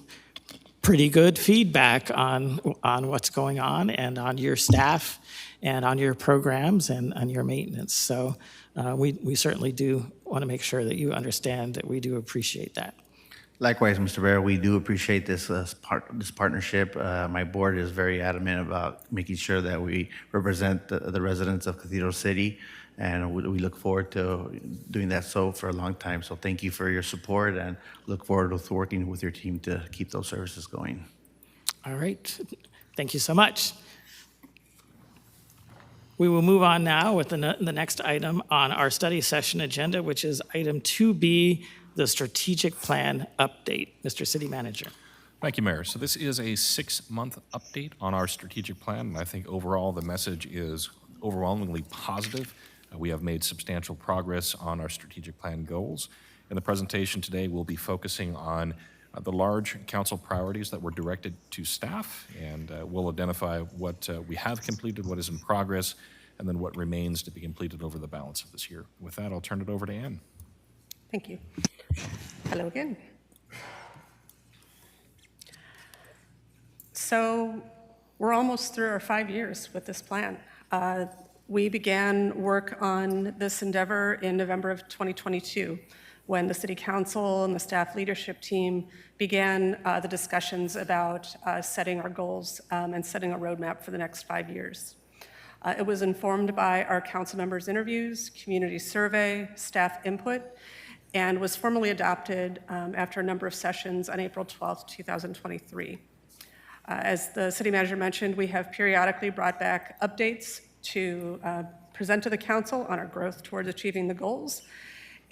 pretty good feedback on what's going on and on your staff and on your programs and on your maintenance. So we certainly do want to make sure that you understand that we do appreciate that. Likewise, Mr. Bear, we do appreciate this partnership. My board is very adamant about making sure that we represent the residents of Cathedral City, and we look forward to doing that for a long time. So thank you for your support, and look forward to working with your team to keep those services going. All right, thank you so much. We will move on now with the next item on our study session agenda, which is item 2B, the strategic plan update. Mr. City Manager. Thank you, Mayor. So this is a 6-month update on our strategic plan, and I think overall the message is overwhelmingly positive. We have made substantial progress on our strategic plan goals. In the presentation today, we'll be focusing on the large council priorities that were directed to staff, and we'll identify what we have completed, what is in progress, and then what remains to be completed over the balance of this year. With that, I'll turn it over to Ann. Thank you. Hello again. So we're almost through our 5 years with this plan. We began work on this endeavor in November of 2022, when the City Council and the staff leadership team began the discussions about setting our goals and setting a roadmap for the next 5 years. It was informed by our council members' interviews, community survey, staff input, and was formally adopted after a number of sessions on April 12th, 2023. As the city manager mentioned, we have periodically brought back updates to present to the council on our growth towards achieving the goals.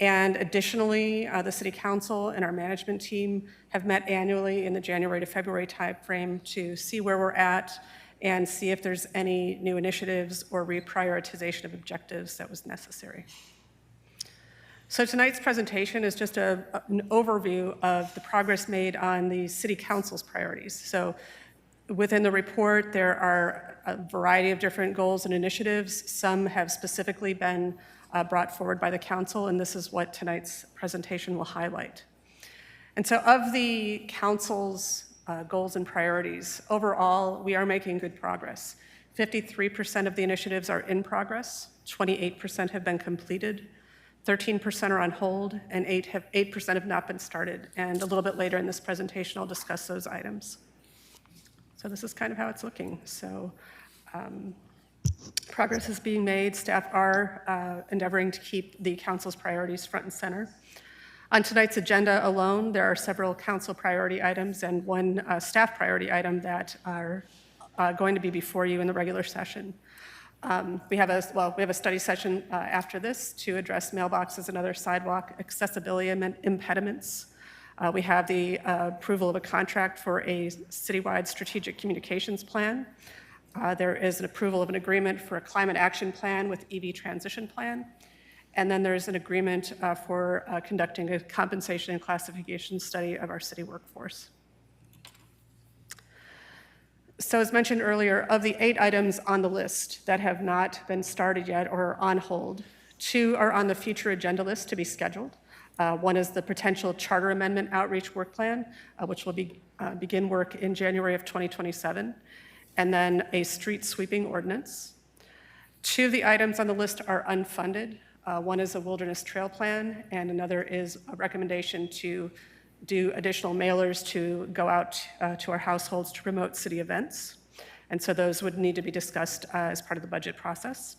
And additionally, the City Council and our management team have met annually in the January to February timeframe to see where we're at and see if there's any new initiatives or reprioritization of objectives that was necessary. So tonight's presentation is just an overview of the progress made on the City Council's priorities. So within the report, there are a variety of different goals and initiatives. Some have specifically been brought forward by the council, and this is what tonight's presentation will highlight. And so of the council's goals and priorities, overall, we are making good progress. 53% of the initiatives are in progress, 28% have been completed, 13% are on hold, and 8% have not been started. And a little bit later in this presentation, I'll discuss those items. So this is kind of how it's looking. So progress is being made. Staff are endeavoring to keep the council's priorities front and center. On tonight's agenda alone, there are several council priority items and one staff priority item that are going to be before you in the regular session. We have a study session after this to address mailboxes and other sidewalk accessibility impediments. We have the approval of a contract for a citywide strategic communications plan. There is an approval of an agreement for a climate action plan with EV transition plan. And then there's an agreement for conducting a compensation and classification study of our city workforce. So as mentioned earlier, of the 8 items on the list that have not been started yet or are on hold, 2 are on the future agenda list to be scheduled. One is the potential charter amendment outreach work plan, which will begin work in January of 2027, and then a street sweeping ordinance. Two of the items on the list are unfunded. One is a wilderness trail plan, and another is a recommendation to do additional mailers to go out to our households to promote city events. And so those would need to be discussed as part of the budget process.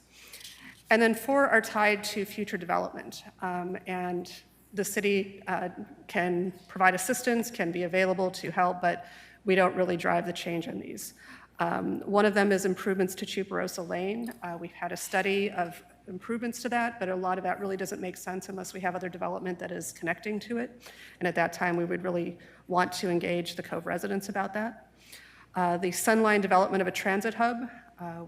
And then 4 are tied to future development. And the city can provide assistance, can be available to help, but we don't really drive the change in these. One of them is improvements to Chuparosa Lane. We've had a study of improvements to that, but a lot of that really doesn't make sense unless we have other development that is connecting to it. And at that time, we would really want to engage the Cove residents about that. The Sunline development of a transit hub.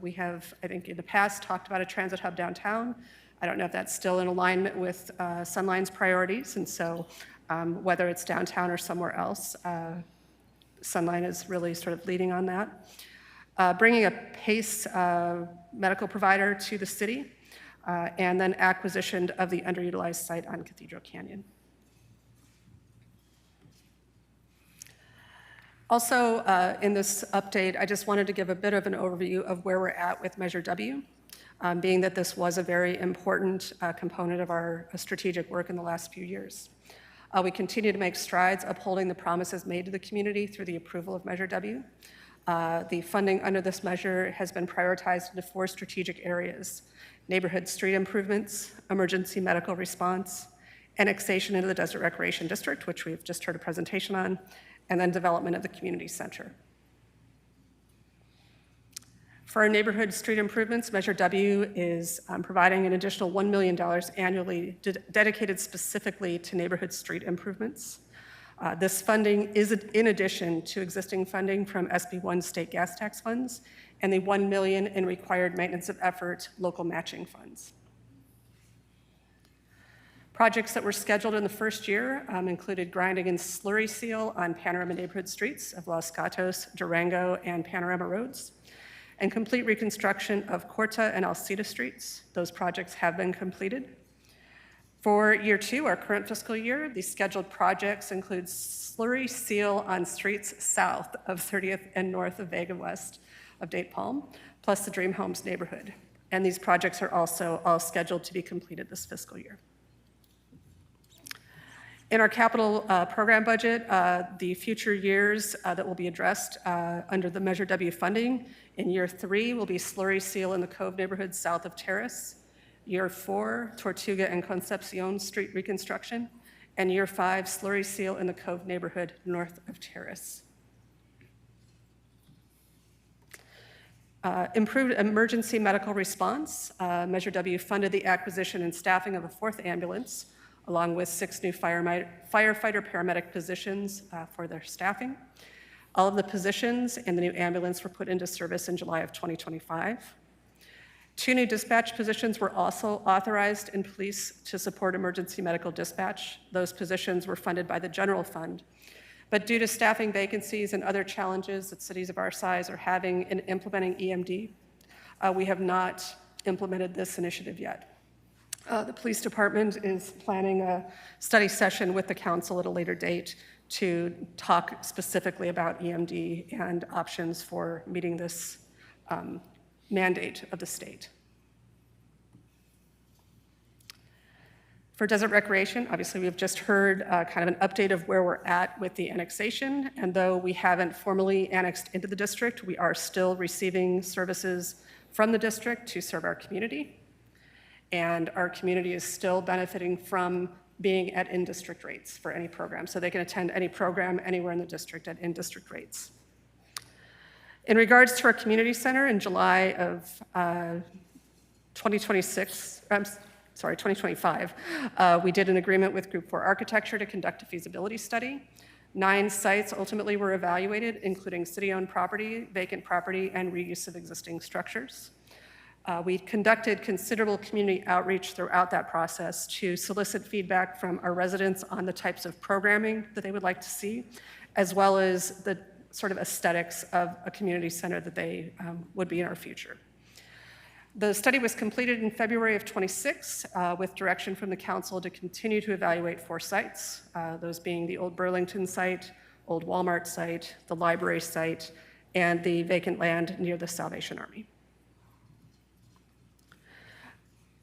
We have, I think in the past, talked about a transit hub downtown. I don't know if that's still in alignment with Sunline's priorities, and so whether it's downtown or somewhere else, Sunline is really sort of leading on that. Bringing a PACE medical provider to the city, and then acquisition of the underutilized site on Cathedral Canyon. Also, in this update, I just wanted to give a bit of an overview of where we're at with Measure W, being that this was a very important component of our strategic work in the last few years. We continue to make strides upholding the promises made to the community through the approval of Measure W. The funding under this measure has been prioritized into 4 strategic areas: neighborhood street improvements, emergency medical response, annexation into the Desert Recreation District, which we've just heard a presentation on, and then development of the community center. For our neighborhood street improvements, Measure W is providing an additional $1 million annually dedicated specifically to neighborhood street improvements. This funding is in addition to existing funding from SB1 state gas tax funds and the $1 million in required maintenance of effort local matching funds. Projects that were scheduled in the first year included grinding and slurry seal on Panorama neighborhood streets of Los Gatos, Durango, and Panorama roads, and complete reconstruction of Corta and Alcida streets. Those projects have been completed. For year 2, our current fiscal year, the scheduled projects include slurry seal on streets south of 30th and north of Vega West of Date Palm, plus the Dream Homes neighborhood. And these projects are also all scheduled to be completed this fiscal year. In our capital program budget, the future years that will be addressed under the Measure W funding, in year 3 will be slurry seal in the Cove neighborhood south of Terrace, year 4, Tortuga and Concepcion street reconstruction, and year 5, slurry seal in the Cove neighborhood north of Terrace. Improved emergency medical response. Measure W funded the acquisition and staffing of a 4th ambulance, along with 6 new firefighter-paramedic positions for their staffing. All of the positions in the new ambulance were put into service in July of 2025. 2 new dispatch positions were also authorized in police to support emergency medical dispatch. Those positions were funded by the general fund. But due to staffing vacancies and other challenges that cities of our size are having in implementing EMD, we have not implemented this initiative yet. The police department is planning a study session with the council at a later date to talk specifically about EMD and options for meeting this mandate of the state. For Desert Recreation, obviously we've just heard kind of an update of where we're at with the annexation, and though we haven't formally annexed into the district, we are still receiving services from the district to serve our community. And our community is still benefiting from being at in-district rates for any program. So they can attend any program anywhere in the district at in-district rates. In regards to our community center, in July of 2025, we did an agreement with Group 4 Architecture to conduct a feasibility study. 9 sites ultimately were evaluated, including city-owned property, vacant property, and reuse of existing structures. We conducted considerable community outreach throughout that process to solicit feedback from our residents on the types of programming that they would like to see, as well as the sort of aesthetics of a community center that they would be in our future. The study was completed in February of '26 with direction from the council to continue to evaluate 4 sites, those being the old Burlington site, old Walmart site, the library site, and the vacant land near the Salvation Army.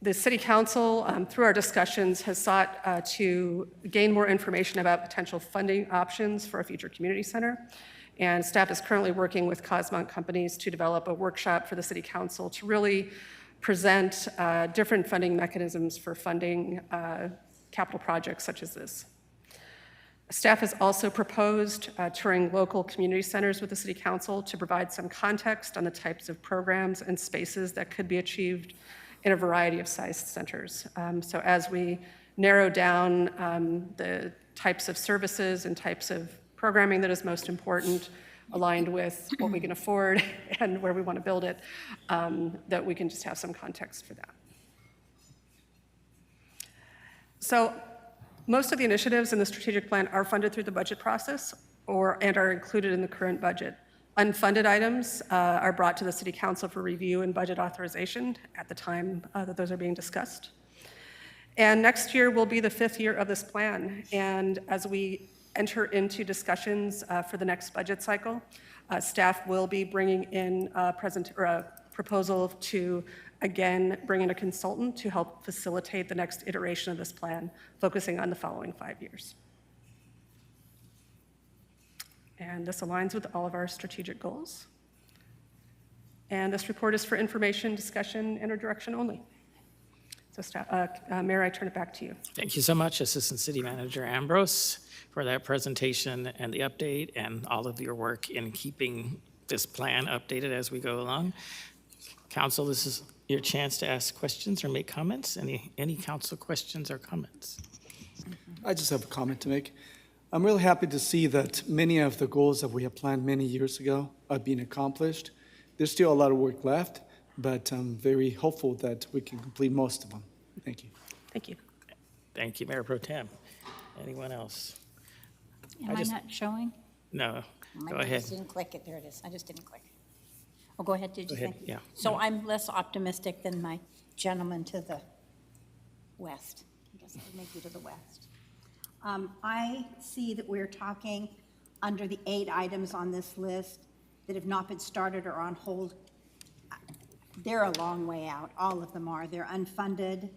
The City Council, through our discussions, has sought to gain more information about potential funding options for a future community center. And staff is currently working with Cosmont Companies to develop a workshop for the City Council to really present different funding mechanisms for funding capital projects such as this. Staff has also proposed touring local community centers with the City Council to provide some context on the types of programs and spaces that could be achieved in a variety of sized centers. So as we narrow down the types of services and types of programming that is most important, aligned with what we can afford and where we want to build it, that we can just have some context for that. So most of the initiatives in the strategic plan are funded through the budget process and are included in the current budget. Unfunded items are brought to the City Council for review and budget authorization at the time that those are being discussed. And next year will be the 5th year of this plan. And as we enter into discussions for the next budget cycle, staff will be bringing in a proposal to, again, bring in a consultant to help facilitate the next iteration of this plan, focusing on the following 5 years. And this aligns with all of our strategic goals. And this report is for information, discussion, and direction only. So Mayor, I turn it back to you. Thank you so much, Assistant City Manager Ambrose, for that presentation and the update and all of your work in keeping this plan updated as we go along. Council, this is your chance to ask questions or make comments. Any council questions or comments? I just have a comment to make. I'm really happy to see that many of the goals that we have planned many years ago are being accomplished. There's still a lot of work left, but I'm very hopeful that we can complete most of them. Thank you. Thank you. Thank you, Mayor Pro Tem. Anyone else? Am I not showing? No, I go ahead. just didn't click it. There it is. I just didn't click. Oh, go ahead, did you Go ahead, say? yeah. So I'm less optimistic than my gentleman to the west. I guess I'll make you to the west. I see that we're talking under the 8 items on this list that have not been started or on hold. They're a long way out. All of them are. They're unfunded.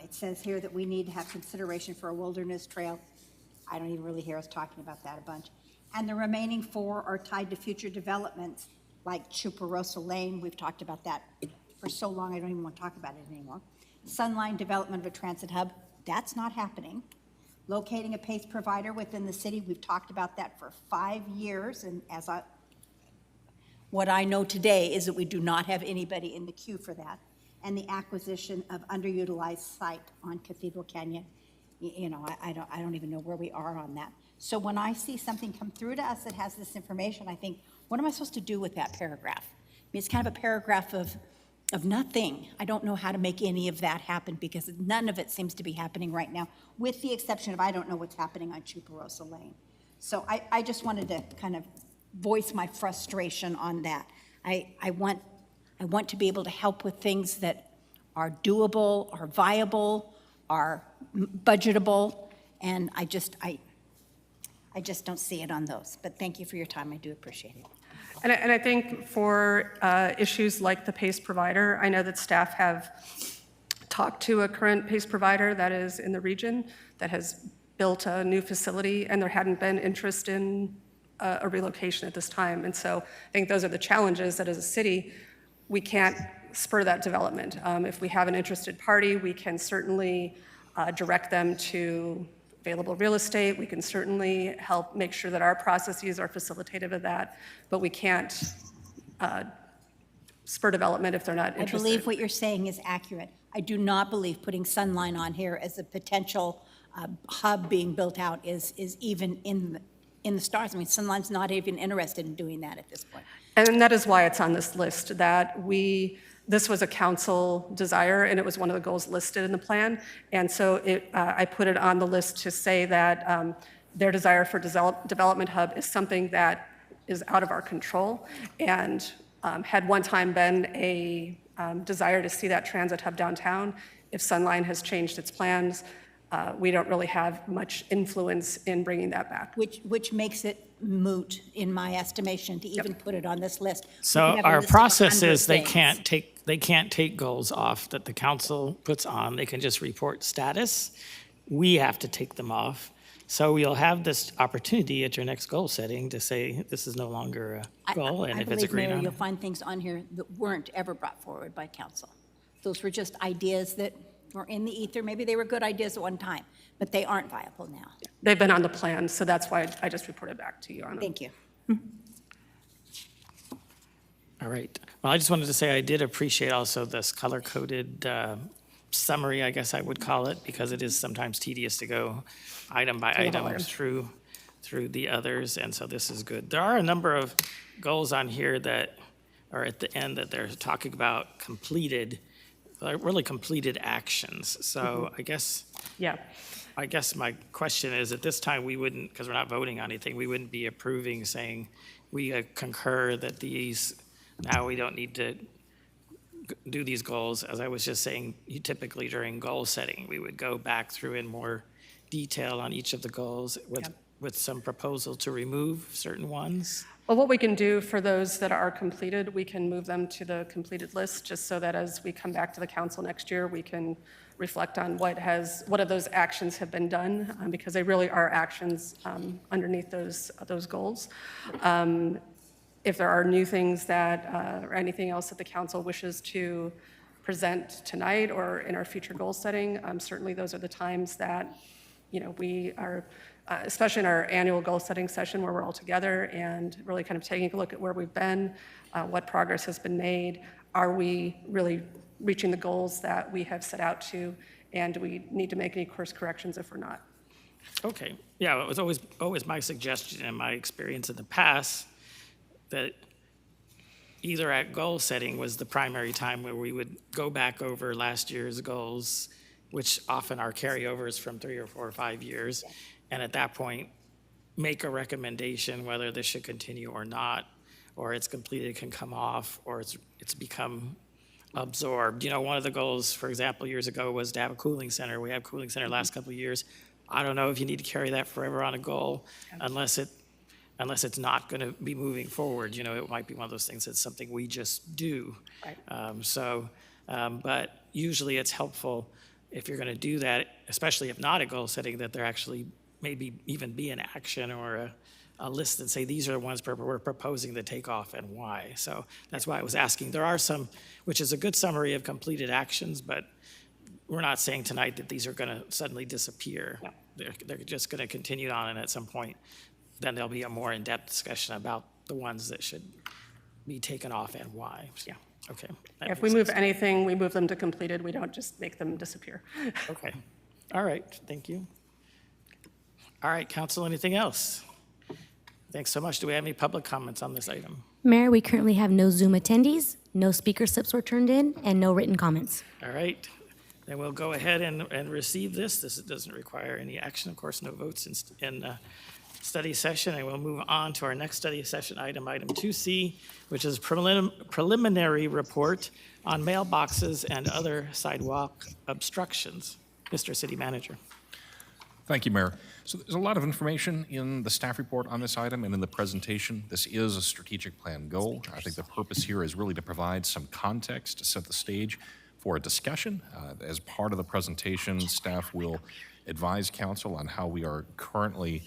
It says here that we need to have consideration for a wilderness trail. I don't even really hear us talking about that a bunch. And the remaining 4 are tied to future developments like Chuparosa Lane. We've talked about that for so long, I don't even want to talk about it anymore. Sunline development of a transit hub, that's not happening. Locating a PACE provider within the city, we've talked about that for 5 years, and what I know today is that we do not have anybody in the queue for that. And the acquisition of underutilized site on Cathedral Canyon, I don't even know where we are on that. So when I see something come through to us that has this information, I think, what am I supposed to do with that paragraph? I mean, it's kind of a paragraph of nothing. I don't know how to make any of that happen because none of it seems to be happening right now, with the exception of I don't know what's happening on Chuparosa Lane. So I just wanted to kind of voice my frustration on that. I want to be able to help with things that are doable, are viable, are budgetable, and I just don't see it on those. But thank you for your time. I do appreciate it. And I think for issues like the PACE provider, I know that staff have talked to a current PACE provider that is in the region that has built a new facility, and there hadn't been interest in a relocation at this time. And so I think those are the challenges that as a city, we can't spur that development. If we have an interested party, we can certainly direct them to available real estate. We can certainly help make sure that our processes are facilitative of that, but we can't spur development if they're not interested. I believe what you're saying is accurate. I do not believe putting Sunline on here as a potential hub being built out is even in the stars. I mean, Sunline's not even interested in doing that at this point. And that is why it's on this list, that this was a council desire, and it was one of the goals listed in the plan. And so I put it on the list to say that their desire for development hub is something that is out of our control and had one time been a desire to see that transit hub downtown. If Sunline has changed its plans, we don't really have much influence in bringing that back. Which makes it moot, in my estimation, to even put it on this list. We So could have a our list of process 100 is they things. can't take goals off that the council puts on. They can just report status. We have to take them off. So you'll have this opportunity at your next goal setting to say, this is no longer a goal, and if it's agreed Mayor, on. you'll find things on here that weren't ever brought forward by council. Those were just ideas that were in the ether. Maybe they were good ideas at one time, but they aren't viable now. They've been on the plan, so that's why I just reported back to you on them. Thank you. All right. Well, I just wanted to say I did appreciate also this color-coded summary, I guess I would call it, because it is sometimes tedious to go item by item through the others, and so this is good. There are a number of goals on here that are at the end that they're talking about completed, really completed actions. So I guess my question is, at this time, we wouldn't, because we're not voting on anything, we wouldn't be approving, saying, we concur that these, now we don't need to do these goals. As I was just saying, typically during goal setting, we would go back through in more detail on each of the goals with some proposal to remove certain ones. Well, what we can do for those that are completed, we can move them to the completed list, just so that as we come back to the council next year, we can reflect on what of those actions have been done, because they really are actions underneath those goals. If there are new things that, or anything else that the council wishes to present tonight or in our future goal setting, certainly those are the times that, we are, especially in our annual goal setting session where we're all together and really kind of taking a look at where we've been, what progress has been made, are we really reaching the goals that we have set out to, and do we need to make any course corrections if we're not? Okay, yeah, it was always my suggestion and my experience in the past that either at goal setting was the primary time where we would go back over last year's goals, which often are carryovers from 3 or 4 or 5 years, and at that point, make a recommendation whether this should continue or not, or it's completed, can come off, or it's become absorbed. One of the goals, for example, years ago was to have a cooling center. We have cooling center last couple of years. I don't know if you need to carry that forever on a goal unless it's not going to be moving forward. It might be one of those things that's something we just do. Right. But usually it's helpful if you're going to do that, especially if not a goal setting, that there actually maybe even be an action or a list that say these are the ones we're proposing to take off and why. So that's why I was asking. There are some, which is a good summary of completed actions, but we're not saying tonight that these are going to suddenly disappear. No. They're just going to continue on, and at some point, then there'll be a more in-depth discussion about the ones that should be taken off and why. Yeah. Okay. If we move anything, we move them to completed. We don't just make them disappear. Okay. All right. Thank you. All right, council, anything else? Thanks so much. Do we have any public comments on this item? Mayor, we currently have no Zoom attendees, no speaker slips were turned in, and no written comments. All right. Then we'll go ahead and receive this. This doesn't require any action. Of course, no votes in study session, and we'll move on to our next study session item 2C, which is preliminary report on mailboxes and other sidewalk obstructions. Mr. City Manager. Thank you, Mayor. So there's a lot of information in the staff report on this item and in the presentation. This is a strategic plan goal. I think the purpose here is really to provide some context to set the stage for a discussion. As part of the presentation, staff will advise council on how we are currently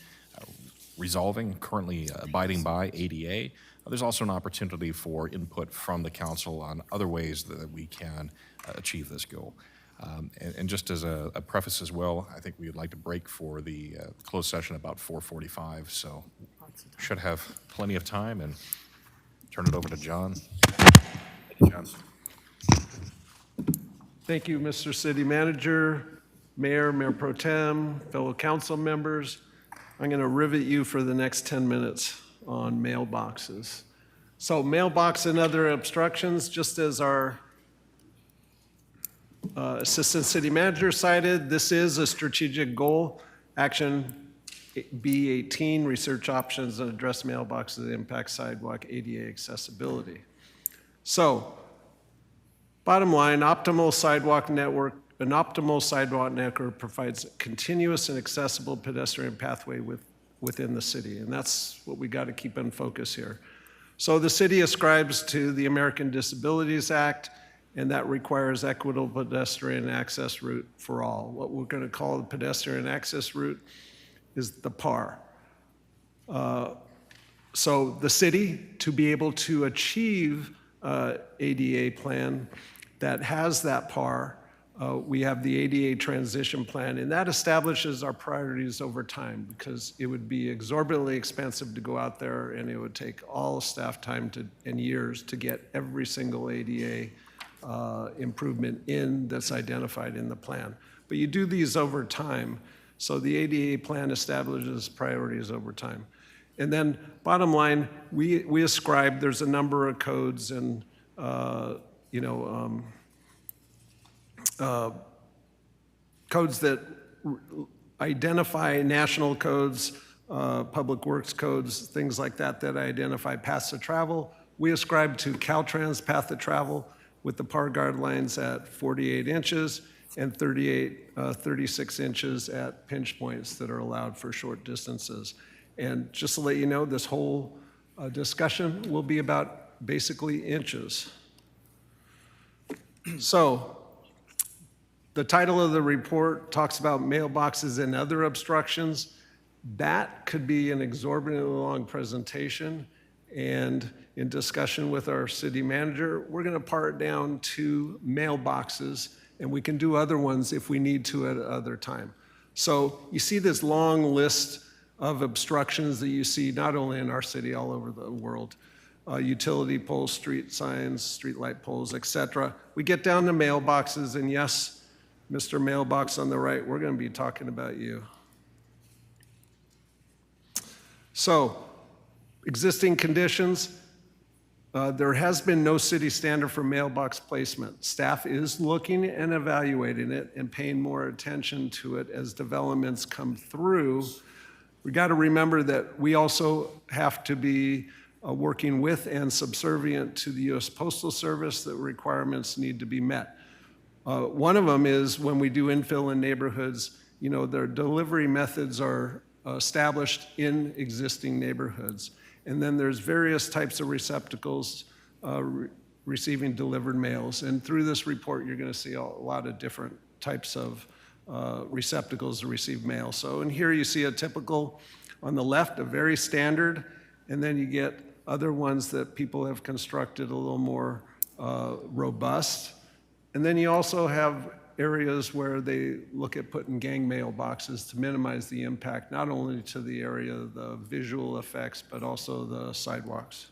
currently abiding by ADA. There's also an opportunity for input from the council on other ways that we can achieve this goal. And just as a preface as well, I think we would like to break for the closed session about 4:45, so should have plenty of time, and turn it over to John. John. Thank you, Mr. City Manager, Mayor, Mayor Pro Tem, fellow council members. I'm going to rivet you for the next 10 minutes on mailboxes. So mailbox and other obstructions, just as our Assistant City Manager cited, this is a strategic goal. Action B18, research options and address mailboxes that impact sidewalk ADA accessibility. So Bottom line, an optimal sidewalk network provides a continuous and accessible pedestrian pathway within the city, and that's what we got to keep in focus here. So the city ascribes to the American Disabilities Act, and that requires equitable pedestrian access route for all. What we're going to call the pedestrian access route is the PAR. So the city, to be able to achieve ADA plan that has that PAR, we have the ADA transition plan, and that establishes our priorities over time, because it would be exorbitantly expensive to go out there, and it would take all staff time and years to get every single ADA improvement that's identified in the plan. But you do these over time, so the ADA plan establishes priorities over time. And then bottom line, we ascribe, there's a number of codes and codes that identify national codes, public works codes, things like that, that identify paths of travel. We ascribe to Caltrans path of travel with the PAR guidelines at 48 inches and 36 inches at pinch points that are allowed for short distances. And just to let you know, this whole discussion will be about basically inches. So the title of the report talks about mailboxes and other obstructions. That could be an exorbitantly long presentation, and in discussion with our city manager, we're going to part it down to mailboxes, and we can do other ones if we need to at another time. So you see this long list of obstructions that you see not only in our city, all over the world. Utility poles, street signs, street light poles, etc. We get down to mailboxes, and yes, Mr. Mailbox on the right, we're going to be talking about you. So, existing conditions, there has been no city standard for mailbox placement. Staff is looking and evaluating it and paying more attention to it as developments come through. We got to remember that we also have to be working with and subservient to the U.S. Postal Service, that requirements need to be met. One of them is when we do infill in neighborhoods, their delivery methods are established in existing neighborhoods. And then there's various types of receptacles receiving delivered mails. And through this report, you're going to see a lot of different types of receptacles to receive mail. So in here you see a typical, on the left, a very standard, and then you get other ones that people have constructed a little more robust. And then you also have areas where they look at putting gang mailboxes to minimize the impact, not only to the area, the visual effects, but also the sidewalks.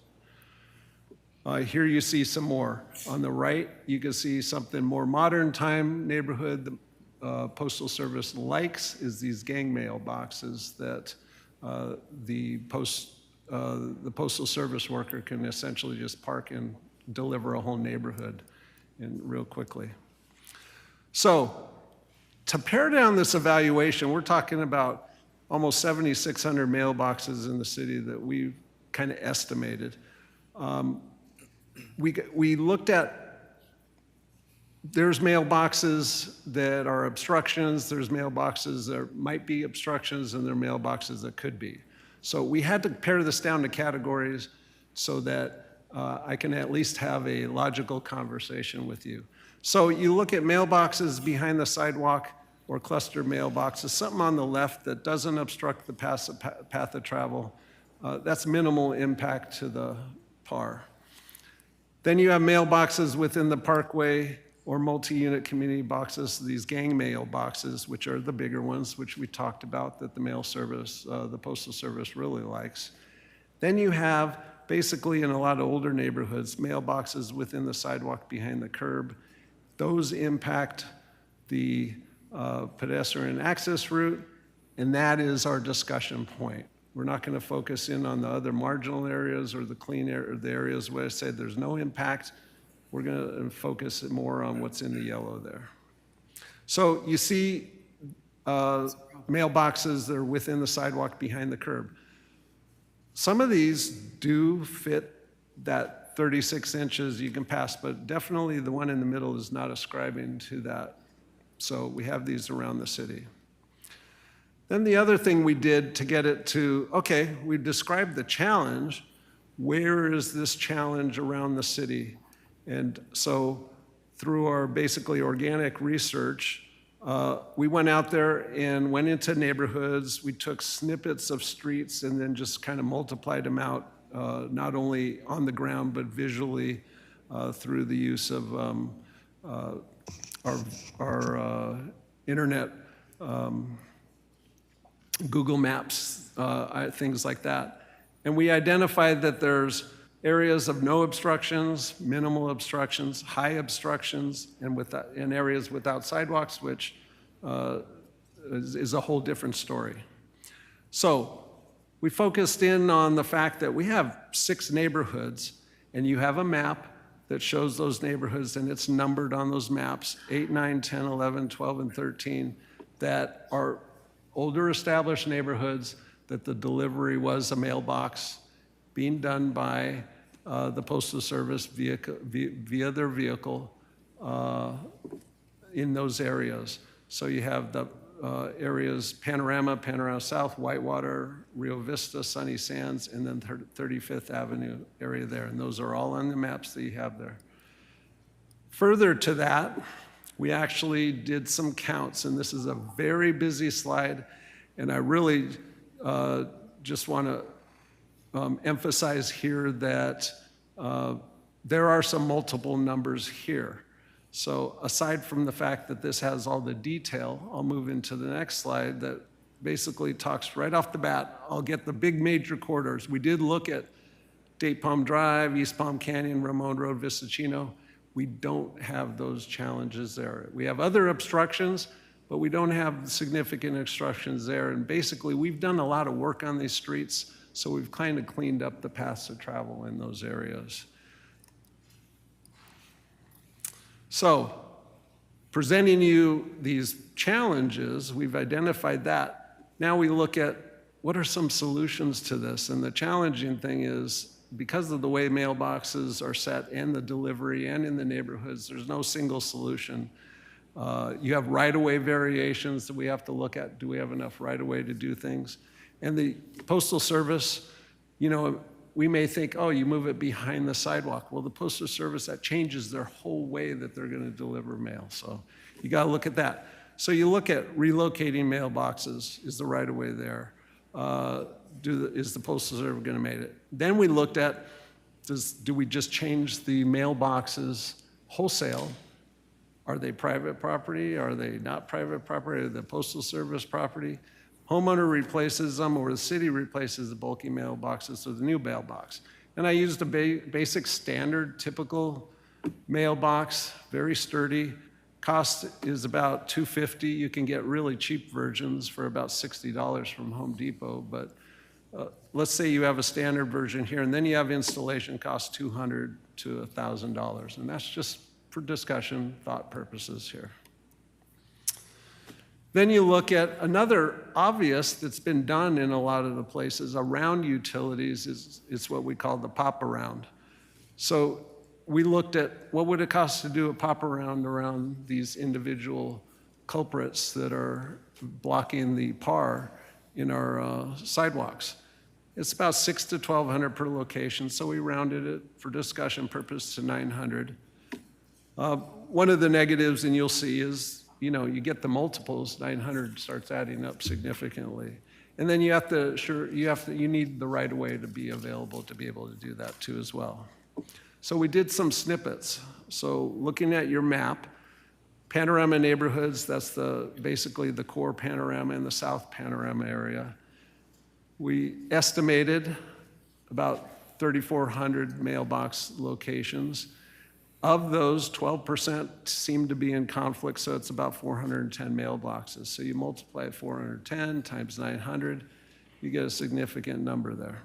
Here you see some more. On the right, you can see something more modern time neighborhood. The Postal Service likes is these gang mailboxes that the Postal Service worker can essentially just park and deliver a whole neighborhood in real quickly. So to pare down this evaluation, we're talking about almost 7,600 mailboxes in the city that we've kind of estimated. We looked at, there's mailboxes that are obstructions, there's mailboxes that might be obstructions, and there are mailboxes that could be. So we had to pare this down to categories so that I can at least have a logical conversation with you. So you look at mailboxes behind the sidewalk or cluster mailboxes, something on the left that doesn't obstruct the path of travel. That's minimal impact to the PAR. Then you have mailboxes within the parkway or multi-unit community boxes, these gang mailboxes, which are the bigger ones, which we talked about, that the mail service, the Postal Service really likes. Then you have, basically in a lot of older neighborhoods, mailboxes within the sidewalk behind the curb. Those impact the pedestrian access route, and that is our discussion point. We're not going to focus in on the other marginal areas or the clean area, the areas where I said there's no impact. We're going to focus more on what's in the yellow there. So you see mailboxes that are within the sidewalk behind the curb. Some of these do fit that 36 inches you can pass, but definitely the one in the middle is not ascribing to that. So we have these around the city. Then the other thing we did to get it to, okay, we described the challenge. Where is this challenge around the city? And so through our basically organic research, we went out there and went into neighborhoods. We took snippets of streets and then just kind of multiplied them out, not only on the ground, but visually through the use of our internet, Google Maps, things like that. And we identified that there's areas of no obstructions, minimal obstructions, high obstructions, and areas without sidewalks, which is a whole different story. So we focused in on the fact that we have 6 neighborhoods, and you have a map that shows those neighborhoods, and it's numbered on those maps, 8, 9, 10, 11, 12, and 13, that are older established neighborhoods that the delivery was a mailbox being done by the Postal Service via their vehicle in those areas. So you have the areas Panorama, Panorama South, Whitewater, Rio Vista, Sunny Sands, and then 35th Avenue area there. And those are all on the maps that you have there. Further to that, we actually did some counts, and this is a very busy slide, and I really just want to emphasize here that there are some multiple numbers here. So aside from the fact that this has all the detail, I'll move into the next slide that basically talks right off the bat. I'll get the big major corridors. We did look at Date Palm Drive, East Palm Canyon, Ramon Road, Vista Chino. We don't have those challenges there. We have other obstructions, but we don't have significant obstructions there. And basically, we've done a lot of work on these streets, so we've kind of cleaned up the paths of travel in those areas. So, presenting you these challenges, we've identified that. Now we look at what are some solutions to this. And the challenging thing is, because of the way mailboxes are set and the delivery and in the neighborhoods, there's no single solution. You have right-of-way variations that we have to look at. Do we have enough right-of-way to do things? And the Postal Service, you know, we may think, oh, you move it behind the sidewalk. Well, the Postal Service, that changes their whole way that they're going to deliver mail. So you got to look at that. So you look at relocating mailboxes. Is the right-of-way there? Is the Postal Service going to make it? Then we looked at, do we just change the mailboxes wholesale? Are they private property? Are they not private property? Are they Postal Service property? Homeowner replaces them, or the city replaces the bulky mailboxes with a new mailbox. And I used a basic standard, typical mailbox, very sturdy. Cost is about $250. You can get really cheap versions for about $60 from Home Depot. But let's say you have a standard version here, and then you have installation costs $200 to $1,000. And that's just for discussion, thought purposes here. Then you look at another obvious that's been done in a lot of the places around utilities is what we call the pop-around. So we looked at what would it cost to do a pop-around around these individual culprits that are blocking the PAR in our sidewalks. It's about $600 to $1,200 per location, so we rounded it for discussion purpose to $900. One of the negatives, and you'll see, is you get the multiples, 900 starts adding up significantly. And then you need the right of way to be available to be able to do that too as well. So we did some snippets. So looking at your map, Panorama neighborhoods, that's basically the core Panorama in the South Panorama area. We estimated about 3,400 mailbox locations. Of those, 12% seem to be in conflict, so it's about 410 mailboxes. So you multiply 410 times 900, you get a significant number there.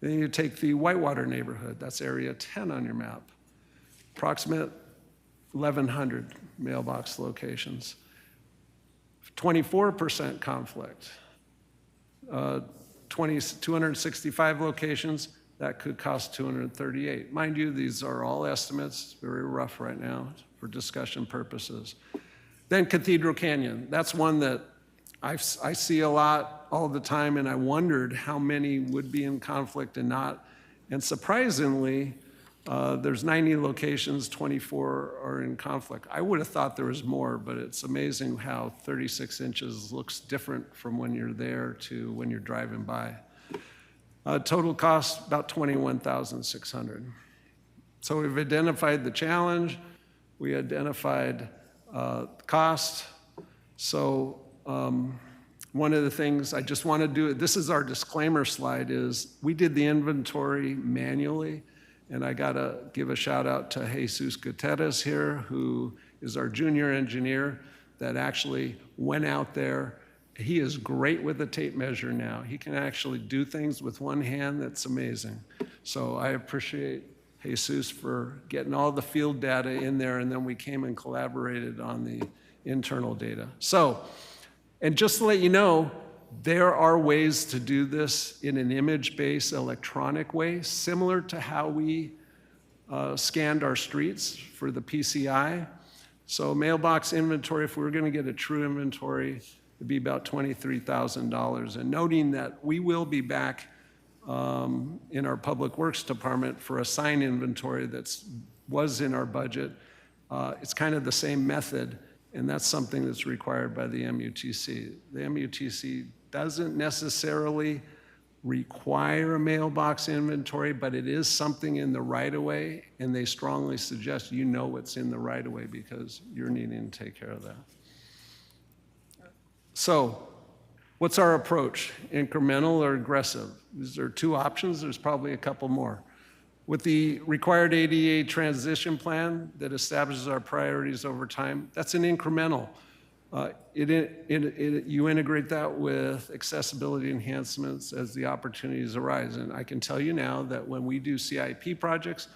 Then you take the Whitewater neighborhood, that's area 10 on your map. Approximate 1,100 mailbox locations. 24% conflict. 265 locations, that could cost $238. Mind you, these are all estimates, very rough right now for discussion purposes. Then Cathedral Canyon, that's one that I see a lot all the time, and I wondered how many would be in conflict and not. And surprisingly, there's 90 locations, 24 are in conflict. I would have thought there was more, but it's amazing how 36 inches looks different from when you're there to when you're driving by. Total cost, about $21,600. So we've identified the challenge, we identified cost. So one of the things I just want to do, this is our disclaimer slide, is we did the inventory manually, and I got to give a shout out to Jesus Gutierrez here, who is our junior engineer that actually went out there. He is great with the tape measure now. He can actually do things with one hand that's amazing. So I appreciate Jesus for getting all the field data in there, and then we came and collaborated on the internal data. So, and just to let you know, there are ways to do this in an image-based electronic way, similar to how we scanned our streets for the PCI. So mailbox inventory, if we were going to get a true inventory, it'd be about $23,000. And noting that we will be back in our Public Works Department for a sign inventory that was in our budget. It's kind of the same method, and that's something that's required by the MUTC. The MUTC doesn't necessarily require a mailbox inventory, but it is something in the right-of-way, and they strongly suggest you know what's in the right-of-way because you're needing to take care of that. So, what's our approach? Incremental or aggressive? These are two options. There's probably a couple more. With the required ADA transition plan that establishes our priorities over time, that's an incremental. You integrate that with accessibility enhancements as the opportunities arise. And I can tell you now that when we do CIP projects,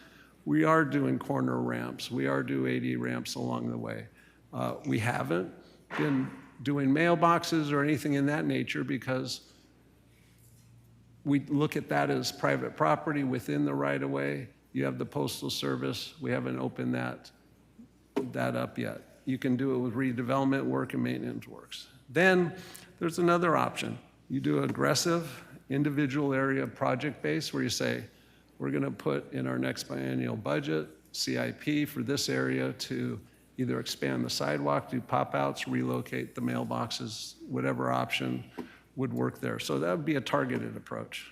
we are doing corner ramps. We are doing ADA ramps along the way. We haven't been doing mailboxes or anything in that nature because we look at that as private property within the right-of-way. You have the Postal Service. We haven't opened that up yet. You can do it with redevelopment work and maintenance works. Then there's another option. You do aggressive individual area project base where you say, we're going to put in our next biennial budget, CIP for this area to either expand the sidewalk, do pop-outs, relocate the mailboxes, whatever option would work there. So that would be a targeted approach.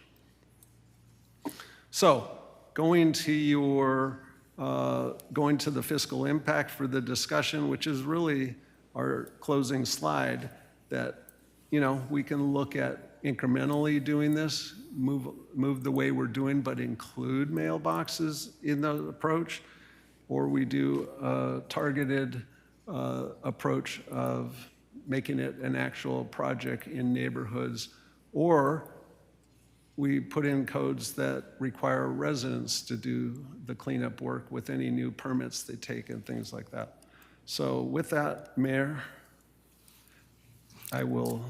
So going to the fiscal impact for the discussion, which is really our closing slide, that we can look at incrementally doing this, move the way we're doing, but include mailboxes in the approach, or we do a targeted approach of making it an actual project in neighborhoods, or we put in codes that require residents to do the cleanup work with any new permits they take and things like that. So with that, Mayor, I will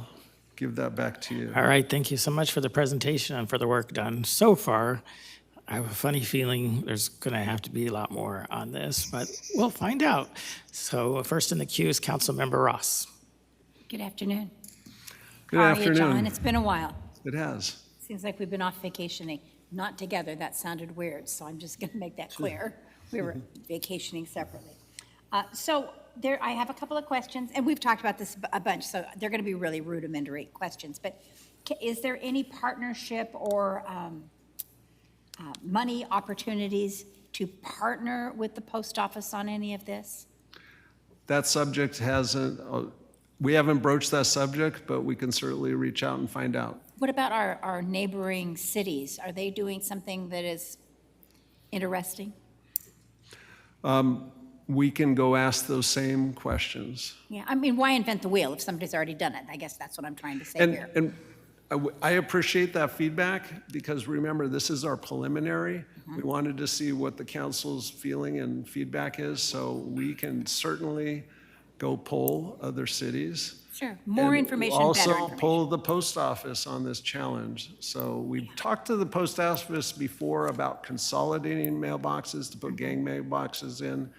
give that back to you. All right, thank you so much for the presentation and for the work done so far. I have a funny feeling there's going to have to be a lot more on this, but we'll find out. So first in the queue is Councilmember Ross. Good afternoon. Good How afternoon. are you, John? It's been a while. It has. Seems like we've been off vacationing, not together. That sounded weird, so I'm just going to make that clear. We were vacationing separately. I have a couple of questions, and we've talked about this a bunch, so they're going to be really rudimentary questions. But is there any partnership or money opportunities to partner with the post office on any of this? That subject we haven't broached that subject, but we can certainly reach out and find out. What about our neighboring cities? Are they doing something that is interesting? We can go ask those same questions. Yeah, I mean, why invent the wheel if somebody's already done it? I guess that's what I'm trying to say here. And I appreciate that feedback because remember, this is our preliminary. We wanted to see what the council's feeling and feedback is, so we can certainly go poll other cities. Sure, more And information, better Also information. poll the post office on this challenge. So we've talked to the post office before about consolidating mailboxes to put gang mailboxes in.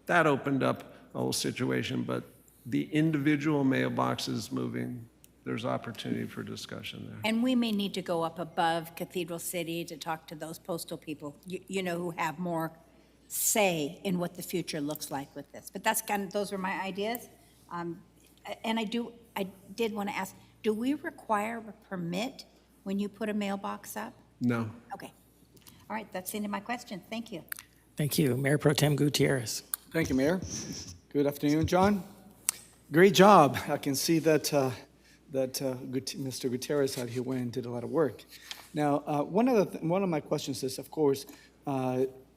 That opened up a whole situation, but the individual mailboxes moving, there's opportunity for discussion there. And we may need to go up above Cathedral City to talk to those postal people, you know, who have more say in what the future looks like with this. But that's those are my ideas. And I did want to ask, do we require a permit when you put a mailbox up? No. Okay. All right, that's the end of my question. Thank you. Thank you. Mayor Pro Tem Gutierrez. Thank you, Mayor. Good afternoon, John. Great job. I can see that Mr. Gutierrez out here went and did a lot of work. Now, one of my questions is, of course,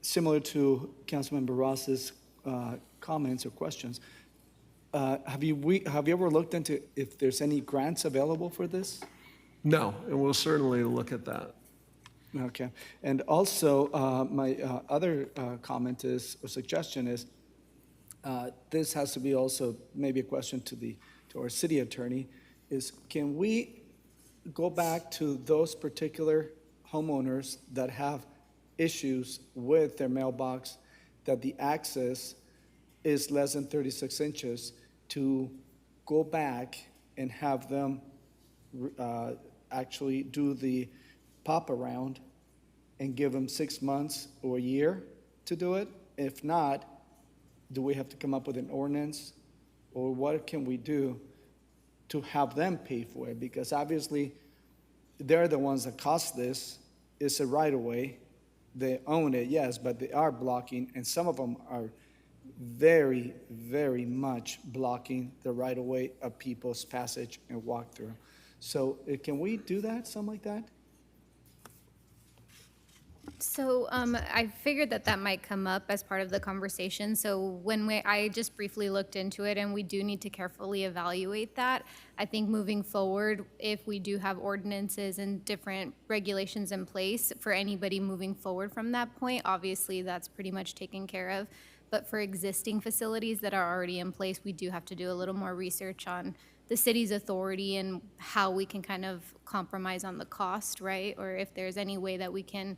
similar to Councilmember Ross's comments or questions. Have you ever looked into if there's any grants available for this? No, and we'll certainly look at that. Okay. And also, my other comment is, or suggestion is, this has to be also maybe a question to our city attorney, is can we go back to those particular homeowners that have issues with their mailbox, that the access is less than 36 inches, to go back and have them actually do the pop around and give them 6 months or a year to do it? If not, do we have to come up with an ordinance, or what can we do to have them pay for it? Because obviously, they're the ones that cost this. It's a right-of-way. They own it, yes, but they are blocking, and some of them are very, very much blocking the right-of-way of people's passage and walk-through. So can we do that, something like that? So I figured that might come up as part of the conversation. So I just briefly looked into it, and we do need to carefully evaluate that. I think moving forward, if we do have ordinances and different regulations in place for anybody moving forward from that point, obviously that's pretty much taken care of. But for existing facilities that are already in place, we do have to do a little more research on the city's authority and how we can kind of compromise on the cost, right? Or if there's any way that we can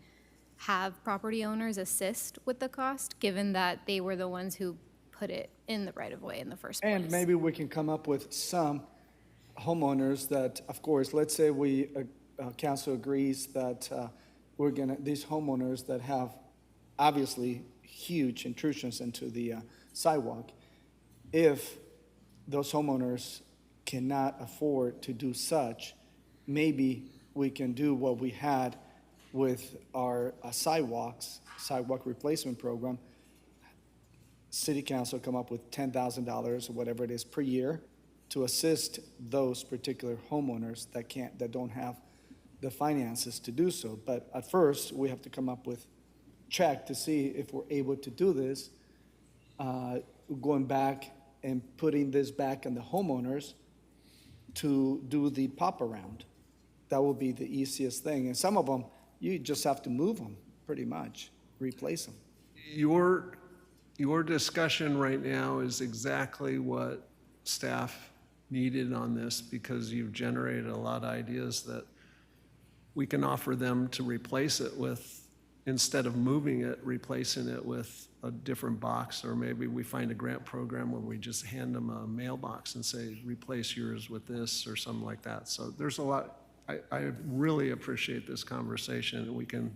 have property owners assist with the cost, given that they were the ones who put it in the right-of-way in the first place. And maybe we can come up with some homeowners that, of course, let's say council agrees that these homeowners that have obviously huge intrusions into the sidewalk, if those homeowners cannot afford to do such, maybe we can do what we had with our sidewalk replacement program. City council come up with $10,000 or whatever it is per year to assist those particular homeowners that don't have the finances to do so. But at first, we have to come up with check to see if we're able to do this, going back and putting this back on the homeowners to do the pop around. That will be the easiest thing. And some of them, you just have to move them, pretty much, replace them. Your discussion right now is exactly what staff needed on this, because you've generated a lot of ideas that we can offer them to replace it with, instead of moving it, replacing it with a different box, or maybe we find a grant program where we just hand them a mailbox and say, replace yours with this, or something like that. So there's a lot. I really appreciate this conversation. We can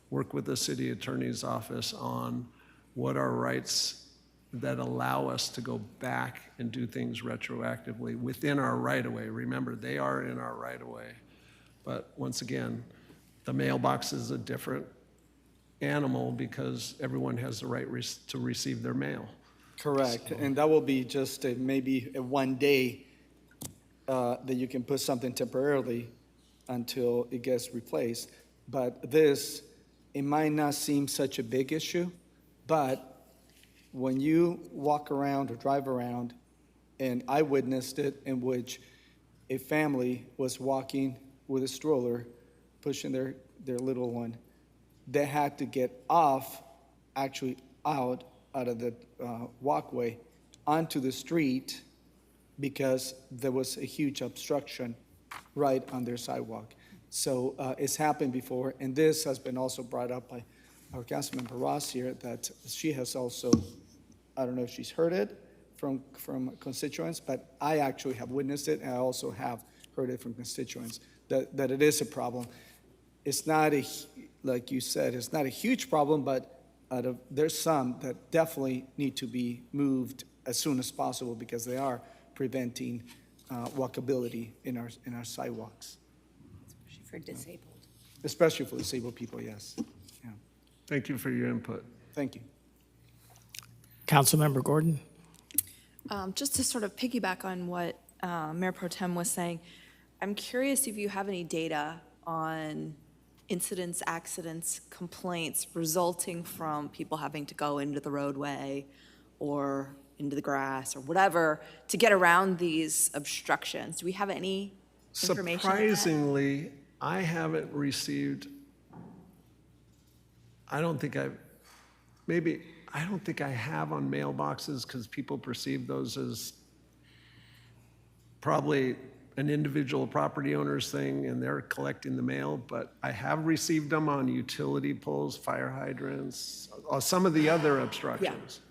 work with the city attorney's office on what are rights that allow us to go back and do things retroactively within our right-of-way. Remember, they are in our right-of-way. But once again, the mailbox is a different animal because everyone has the right to receive their mail. Correct, and that will be just maybe a 1 day that you can put something temporarily until it gets replaced. But this, it might not seem such a big issue, but when you walk around or drive around, and I witnessed it, in which a family was walking with a stroller, pushing their little one, they had to get off, actually out of the walkway onto the street because there was a huge obstruction right on their sidewalk. So it's happened before, and this has been also brought up by our Councilmember Ross here, that she has also, I don't know if she's heard it from constituents, but I actually have witnessed it, and I also have heard it from constituents, that it is a problem. It's not like you said, it's not a huge problem, but there's some that definitely need to be moved as soon as possible because they are preventing walkability in our sidewalks, For disabled. especially for disabled people, yes. Yeah. Thank you for your input. Thank you. Councilmember Gordon? Just to sort of piggyback on what Mayor Pro Tem was saying, I'm curious if you have any data on incidents, accidents, complaints resulting from people having to go into the roadway or into the grass or whatever to get around these obstructions. Do we have any information on that? Surprisingly, I haven't received, I don't think I have on mailboxes because people perceive those as probably an individual property owner's thing and they're collecting the mail, but I have received them on utility poles, fire hydrants, some of the other obstructions.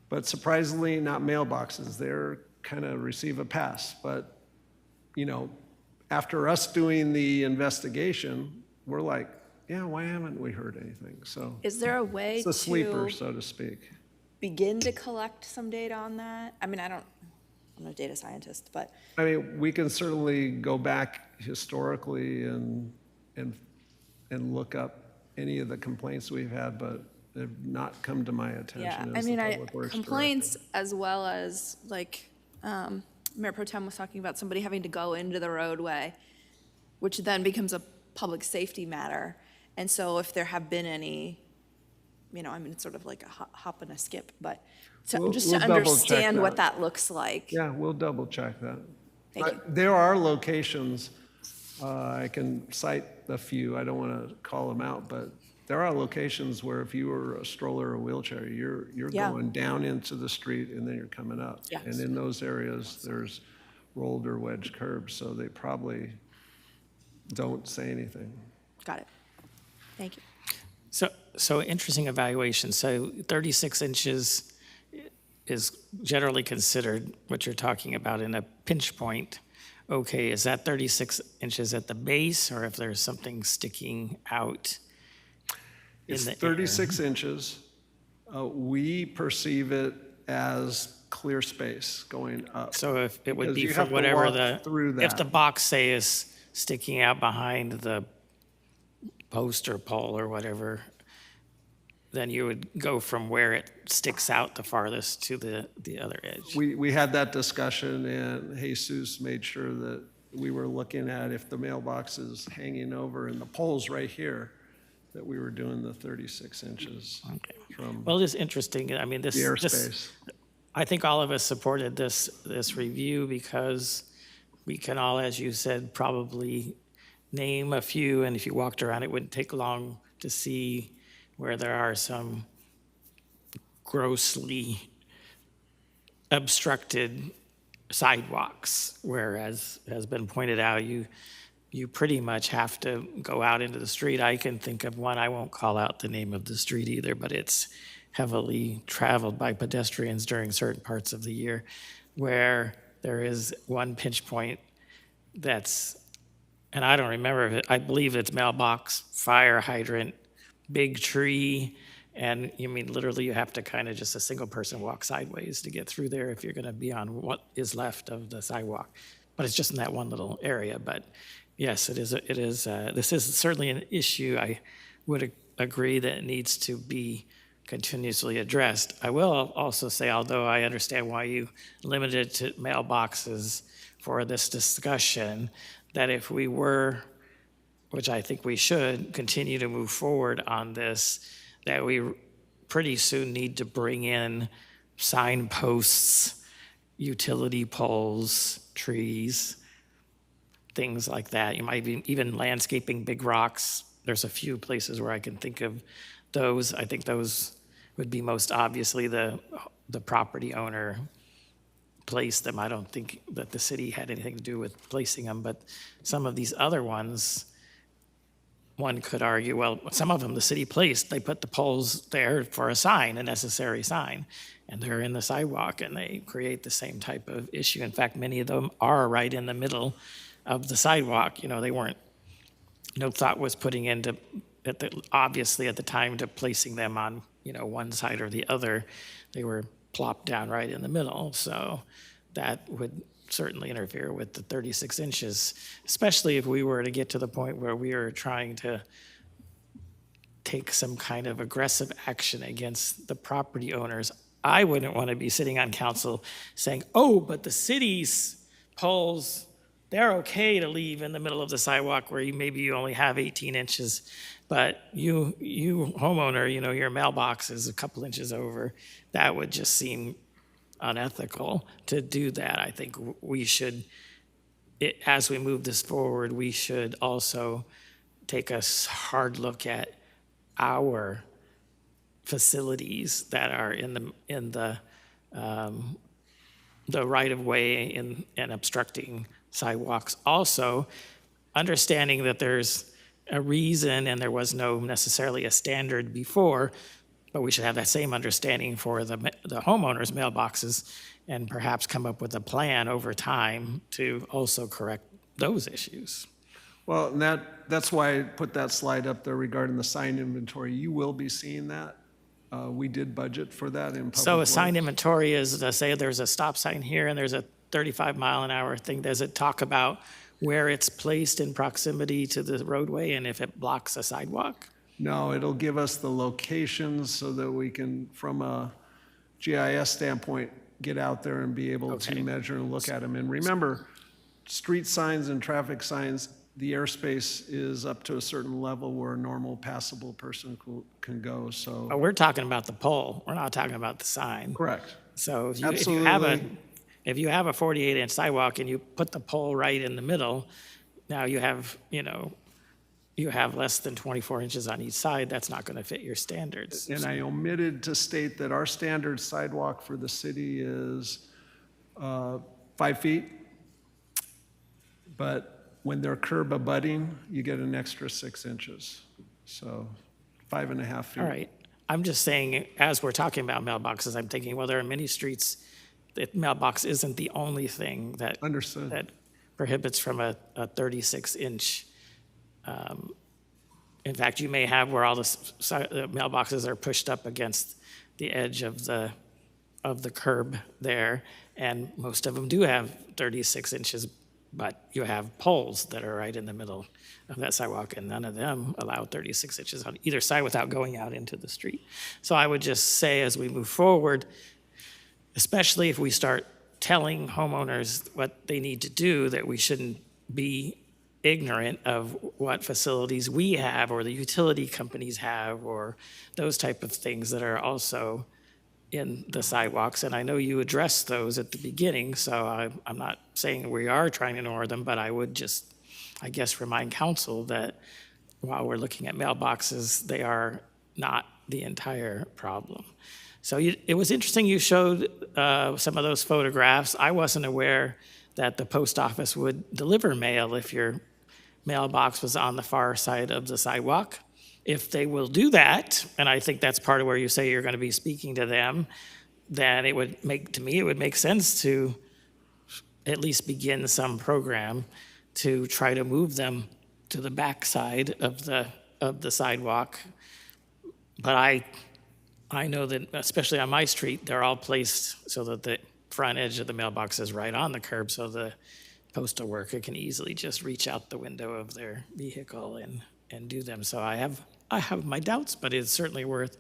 But surprisingly, not mailboxes. They're kind of receive a pass. But, you know, after us doing the investigation, we're like, yeah, why haven't we heard anything? So Is there a way it's a sleeper, to so to speak. begin to collect some data on that? I mean, I'm not a data scientist, but I mean, we can certainly go back historically and look up any of the complaints we've had, but they've not come to my attention yeah, as I mean, the Public Works complaints as well as like Mayor Pro Tem was talking about somebody having to go into the roadway, which then becomes a public safety matter. And so if there have been any, you know, I mean, it's sort of like a hop and a skip, but We'll just to double check understand what that. that looks like. Yeah, we'll double check that. Thank you. There are locations, I can cite a few, I don't want to call them out, but there are locations where if you were a stroller or wheelchair, you're Yeah. going down into the street and then you're coming up. Yeah. And in those areas, there's rolled or wedged curbs, so they probably don't say anything. Got it. Thank you. So interesting evaluation. So 36 inches is generally considered what you're talking about in a pinch point. Okay, is that 36 inches at the base or if there's something sticking out? It's in the 36 inches. We perceive it as clear space going up. So if it would Because be you from have to whatever walk through if the that. box, say, is sticking out behind the post or pole or whatever, then you would go from where it sticks out the farthest to the other edge. We had that discussion, and Jesus made sure that we were looking at if the mailbox is hanging over and the pole's right here, that we were doing the 36 inches Okay. from Well, it is interesting. I mean, the airspace. I think all of us supported this review because we can all, as you said, probably name a few, and if you walked around, it wouldn't take long to see where there are some grossly obstructed sidewalks, whereas has been pointed out, you pretty much have to go out into the street. I can think of one, I won't call out the name of the street either, but it's heavily traveled by pedestrians during certain parts of the year, where there is one pinch point that's, and I don't remember if it, I believe it's mailbox, fire hydrant, big tree, and you mean literally you have to kind of just a single person walk sideways to get through there if you're going to be on what is left of the sidewalk. But it's just in that one little area. But yes, it is. This is certainly an issue. I would agree that it needs to be continuously addressed. I will also say, although I understand why you limited it to mailboxes for this discussion, that if we were, which I think we should, continue to move forward on this, that we pretty soon need to bring in signposts, utility poles, trees, things like that. You might be even landscaping big rocks. There's a few places where I can think of those. I think those would be most obviously the the property owner placed them. I don't think that the city had anything to do with placing them, but some of these other ones, one could argue, well, some of them the city placed, they put the poles there for a sign, a necessary sign, and they're in the sidewalk, and they create the same type of issue. In fact, many of them are right in the middle of the sidewalk. They weren't, no thought was putting into, obviously at the time, to placing them on, one side or the other. They were plopped down right in the middle, so that would certainly interfere with the 36 inches, especially if we were to get to the point where we are trying to take some kind of aggressive action against the property owners. I wouldn't want to be sitting on council saying, oh, but the city's poles, they're okay to leave in the middle of the sidewalk where maybe you only have 18 inches, but you homeowner, your mailbox is a couple inches over. That would just seem unethical to do that. I think we should, as we move this forward, we should also take a hard look at our facilities that are in the right of way and obstructing sidewalks. Also, understanding that there's a reason and there was no necessarily a standard before, but we should have that same understanding for the homeowners' mailboxes and perhaps come up with a plan over time to also correct those issues. Well, and that's why I put that slide up there regarding the sign inventory. You will be seeing that. We did budget for that in public. So a sign Works. inventory is, say there's a stop sign here and there's a 35-mile-an-hour thing. Does it talk about where it's placed in proximity to the roadway and if it blocks a sidewalk? No, it'll give us the locations so that we can, from a GIS standpoint, get out there and be able to measure and look at them. And remember, street signs and traffic signs, the airspace is up to a certain level where a normal passable person can go, so. But we're talking about the pole. We're not talking about the sign. Correct. So if you Absolutely. if you have a 48-inch sidewalk and you put the pole right in the middle, now you have, you have less than 24 inches on each side. That's not going to fit your standards. And I omitted to state that our standard sidewalk for the city is 5 feet. But when they're curb abutting, you get an extra 6 inches. So 5.5 feet. All right. I'm just saying, as we're talking about mailboxes, I'm thinking, well, there are many streets that mailbox isn't the only thing that Understood. that prohibits from a 36-inch. In fact, you may have where all the mailboxes are pushed up against the edge of the curb there, and most of them do have 36 inches, but you have poles that are right in the middle of that sidewalk, and none of them allow 36 inches on either side without going out into the street. So I would just say, as we move forward, especially if we start telling homeowners what they need to do, that we shouldn't be ignorant of what facilities we have or the utility companies have or those type of things that are also in the sidewalks. And I know you addressed those at the beginning, so I'm not saying we are trying to ignore them, but I would just, I guess, remind council that while we're looking at mailboxes, they are not the entire problem. So it was interesting you showed some of those photographs. I wasn't aware that the post office would deliver mail if your mailbox was on the far side of the sidewalk. If they will do that, and I think that's part of where you say you're going to be speaking to them, then it would make sense to at least begin some program to try to move them to the back side of the sidewalk. But I know that, especially on my street, they're all placed so that the front edge of the mailbox is right on the curb, so the postal worker can easily just reach out the window of their vehicle and do them. So I have my doubts, but it's certainly worth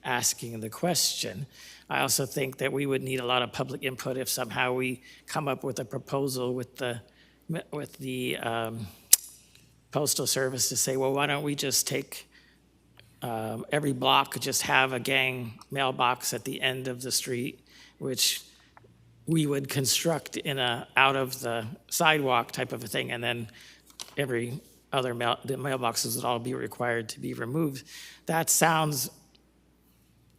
asking the question. I also think that we would need a lot of public input if somehow we come up with a proposal with the Postal Service to say, well, why don't we just take every block, just have a gang mailbox at the end of the street, which we would construct in a out of the sidewalk type of a thing, and then every other the mailboxes would all be required to be removed. That sounds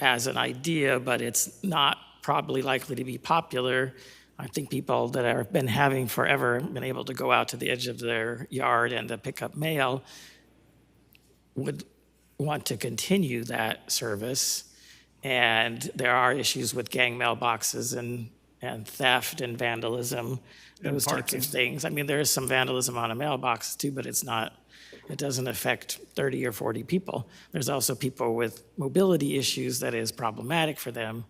as an idea, but it's not probably likely to be popular. I think people that have been having forever been able to go out to the edge of their yard and to pick up mail would want to continue that service. And there are issues with gang mailboxes and theft and vandalism, those types of things. I mean, there is some vandalism on a mailbox too, but it doesn't affect 30 or 40 people. There's also people with mobility issues that is problematic for them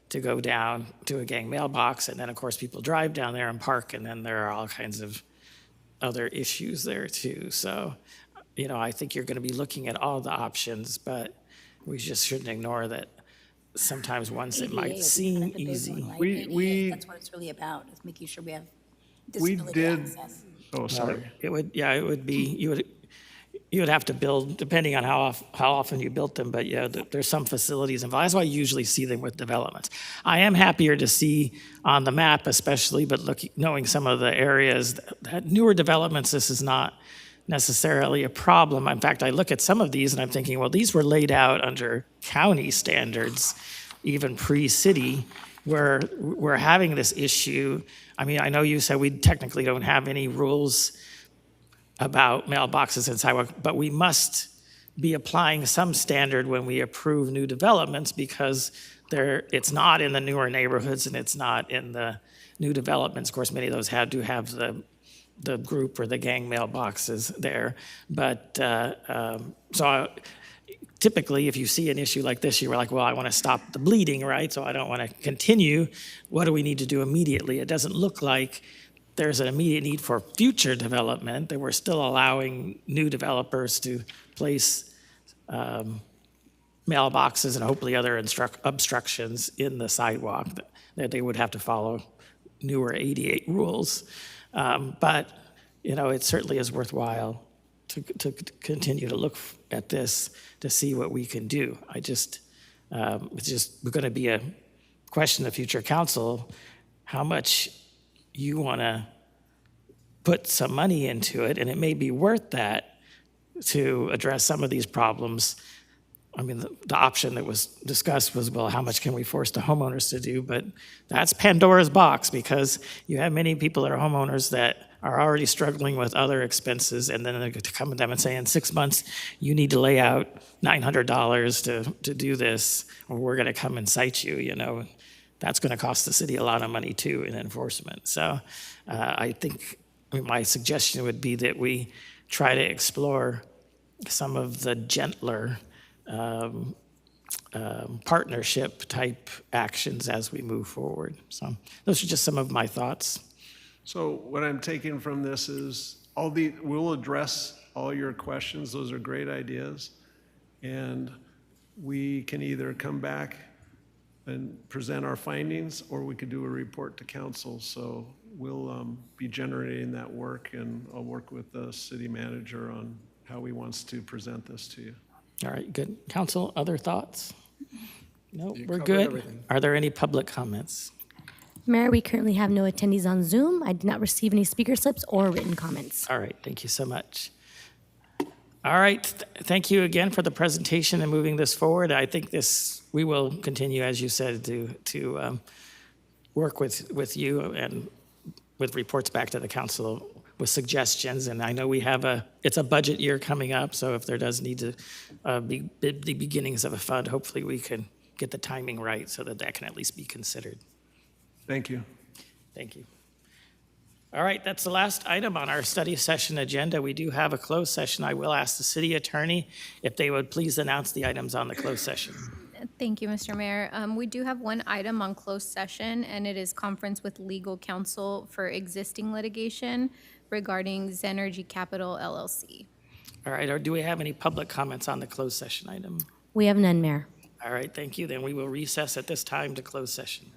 to go down to a gang mailbox. And then, of course, people drive down there and park, and then there are all kinds of other issues there too. So, I think you're going to be looking at all the options, but we just shouldn't ignore that sometimes ones that might seem easy. That's what it's really about, is making sure we have We disability did, access. oh, sorry. It would be, you would have to build, depending on how often you built them, but yeah, there's some facilities involved. That's why I usually see them with developments. I am happier to see on the map especially, but knowing some of the areas, that newer developments, this is not necessarily a problem. In fact, I look at some of these and I'm thinking, well, these were laid out under county standards, even pre-city, where we're having this issue. I mean, I know you said we technically don't have any rules about mailboxes and sidewalk, but we must be applying some standard when we approve new developments, because it's not in the newer neighborhoods and it's not in the new developments. Of course, many of those do have the group or the gang mailboxes there. But typically, if you see an issue like this, you're like, well, I want to stop the bleeding, right? So I don't want to continue. What do we need to do immediately? It doesn't look like there's an immediate need for future development, that we're still allowing new developers to place mailboxes and hopefully other obstructions in the sidewalk, that they would have to follow newer 88 rules. But, it certainly is worthwhile to continue to look at this to see what we can do. It's just going to be a question of future council, how much you want to put some money into it, and it may be worth that to address some of these problems. I mean, the option that was discussed was, well, how much can we force the homeowners to do? But that's Pandora's box, because you have many people that are homeowners that are already struggling with other expenses, and then they're going to come to them and say, in 6 months, you need to lay out $900 to do this, or we're going to come and cite you, That's going to cost the city a lot of money, too, in enforcement. So I think my suggestion would be that we try to explore some of the gentler partnership type actions as we move forward. So those are just some of my thoughts. So what I'm taking from this is we'll address all your questions. Those are great ideas. And we can either come back and present our findings, or we could do a report to council. So we'll be generating that work, and I'll work with the city manager on how he wants to present this to you. All right, good. Council, other thoughts? No, we're covered good. everything. Are there any public comments? Mayor, we currently have no attendees on Zoom. I did not receive any speaker slips or written comments. All right, thank you so much. All right, thank you again for the presentation and moving this forward. I think we will continue, as you said, to work with you and with reports back to the council with suggestions. And I know it's a budget year coming up, so if there does need to be the beginnings of a fund, hopefully we can get the timing right so that can at least be considered. Thank you. Thank you. All right, that's the last item on our study session agenda. We do have a closed session. I will ask the city attorney if they would please announce the items on the closed session. Thank you, Mr. Mayor. We do have one item on closed session, and it is conference with legal counsel for existing litigation regarding Zenergy Capital LLC. All right, or do we have any public comments on the closed session item? We have none, Mayor. All right, thank you. Then we will recess at this time to close session.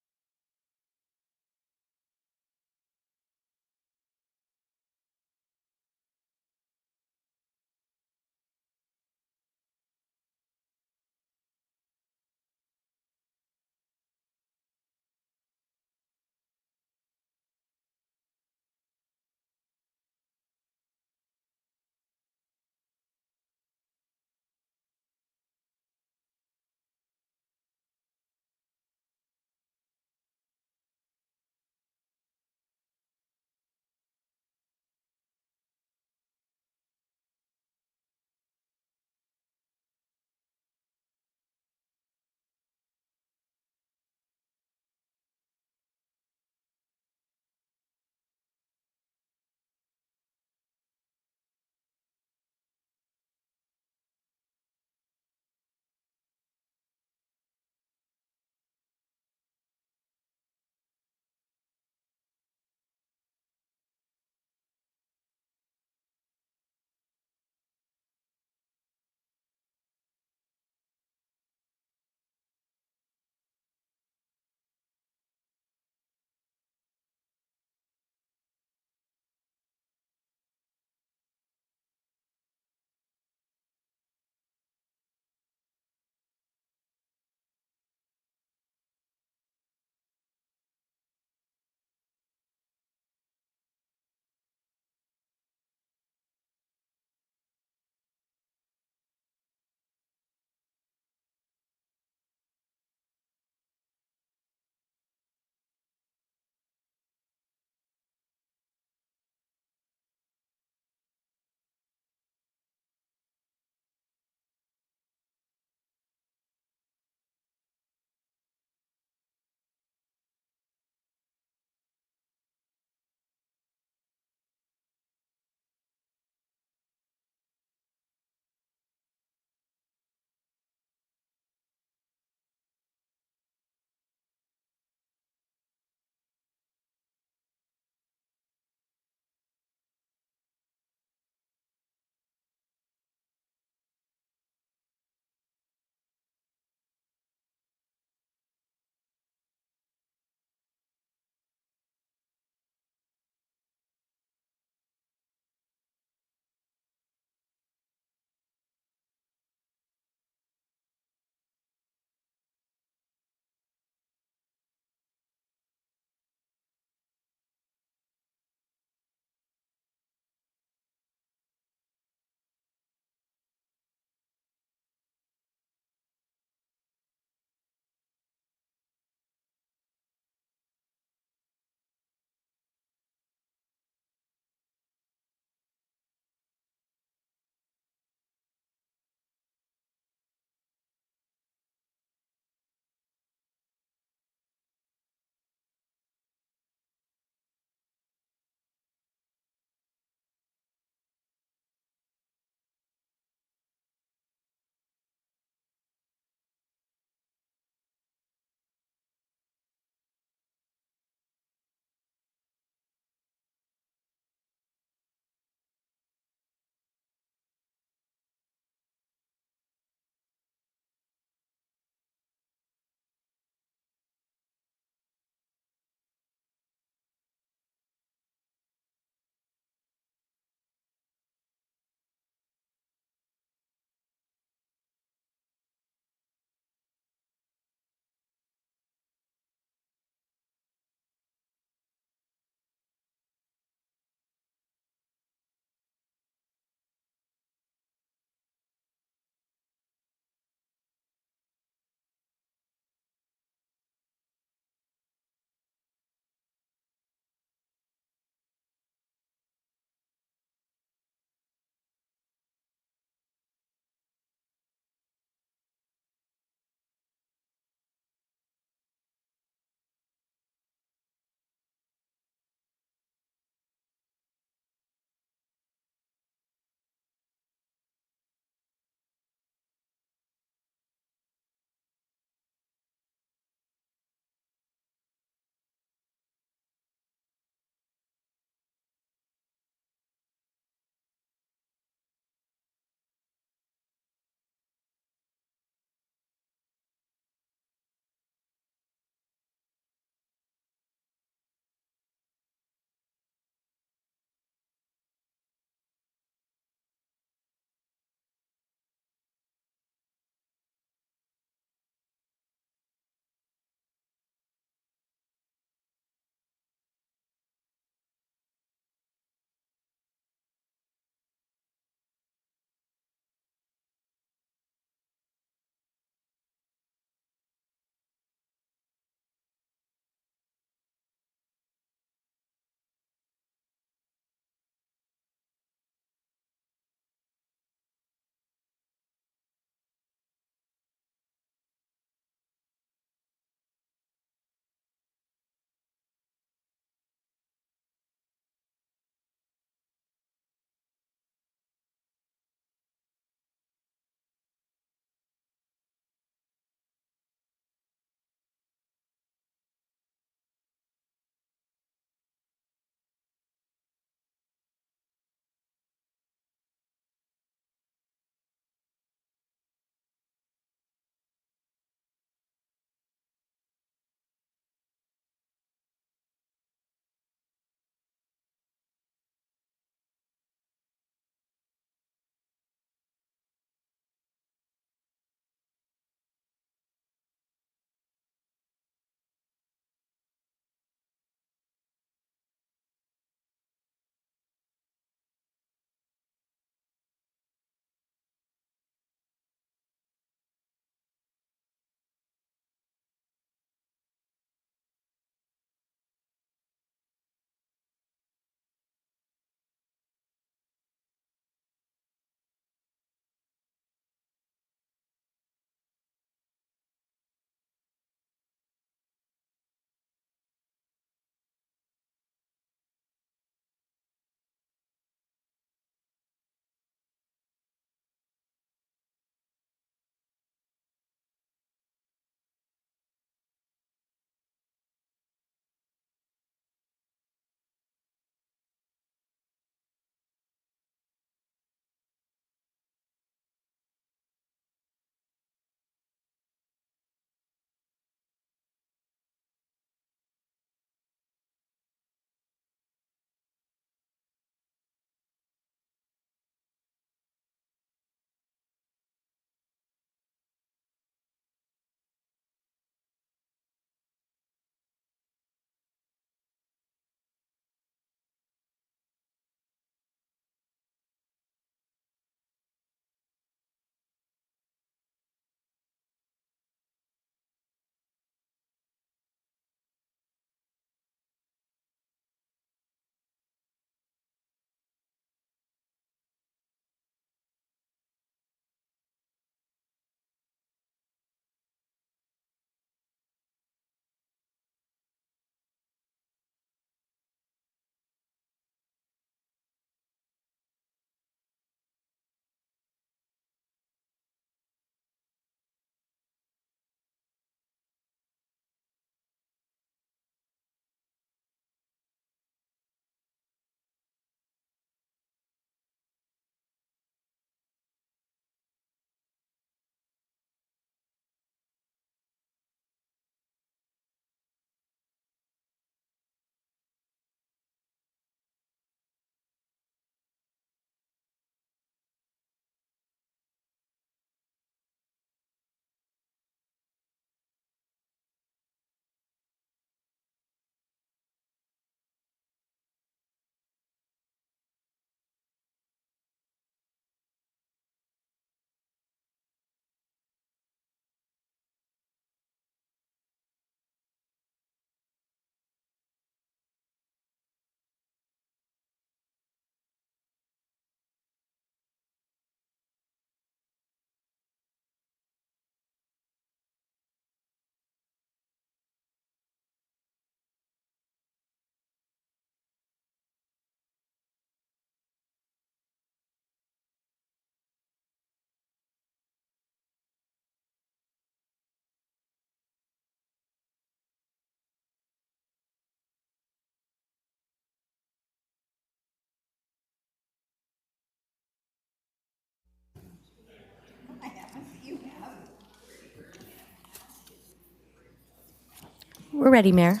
We're ready, Mayor.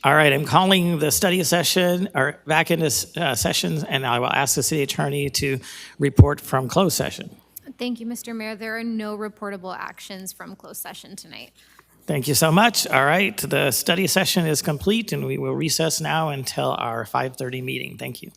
All right, I'm calling the study session, or back into sessions, and I will ask the city attorney to report from closed session. Thank you, Mr. Mayor. There are no reportable actions from closed session tonight. Thank you so much. All right, the study session is complete, and we will recess now until our 5:30 meeting. Thank you.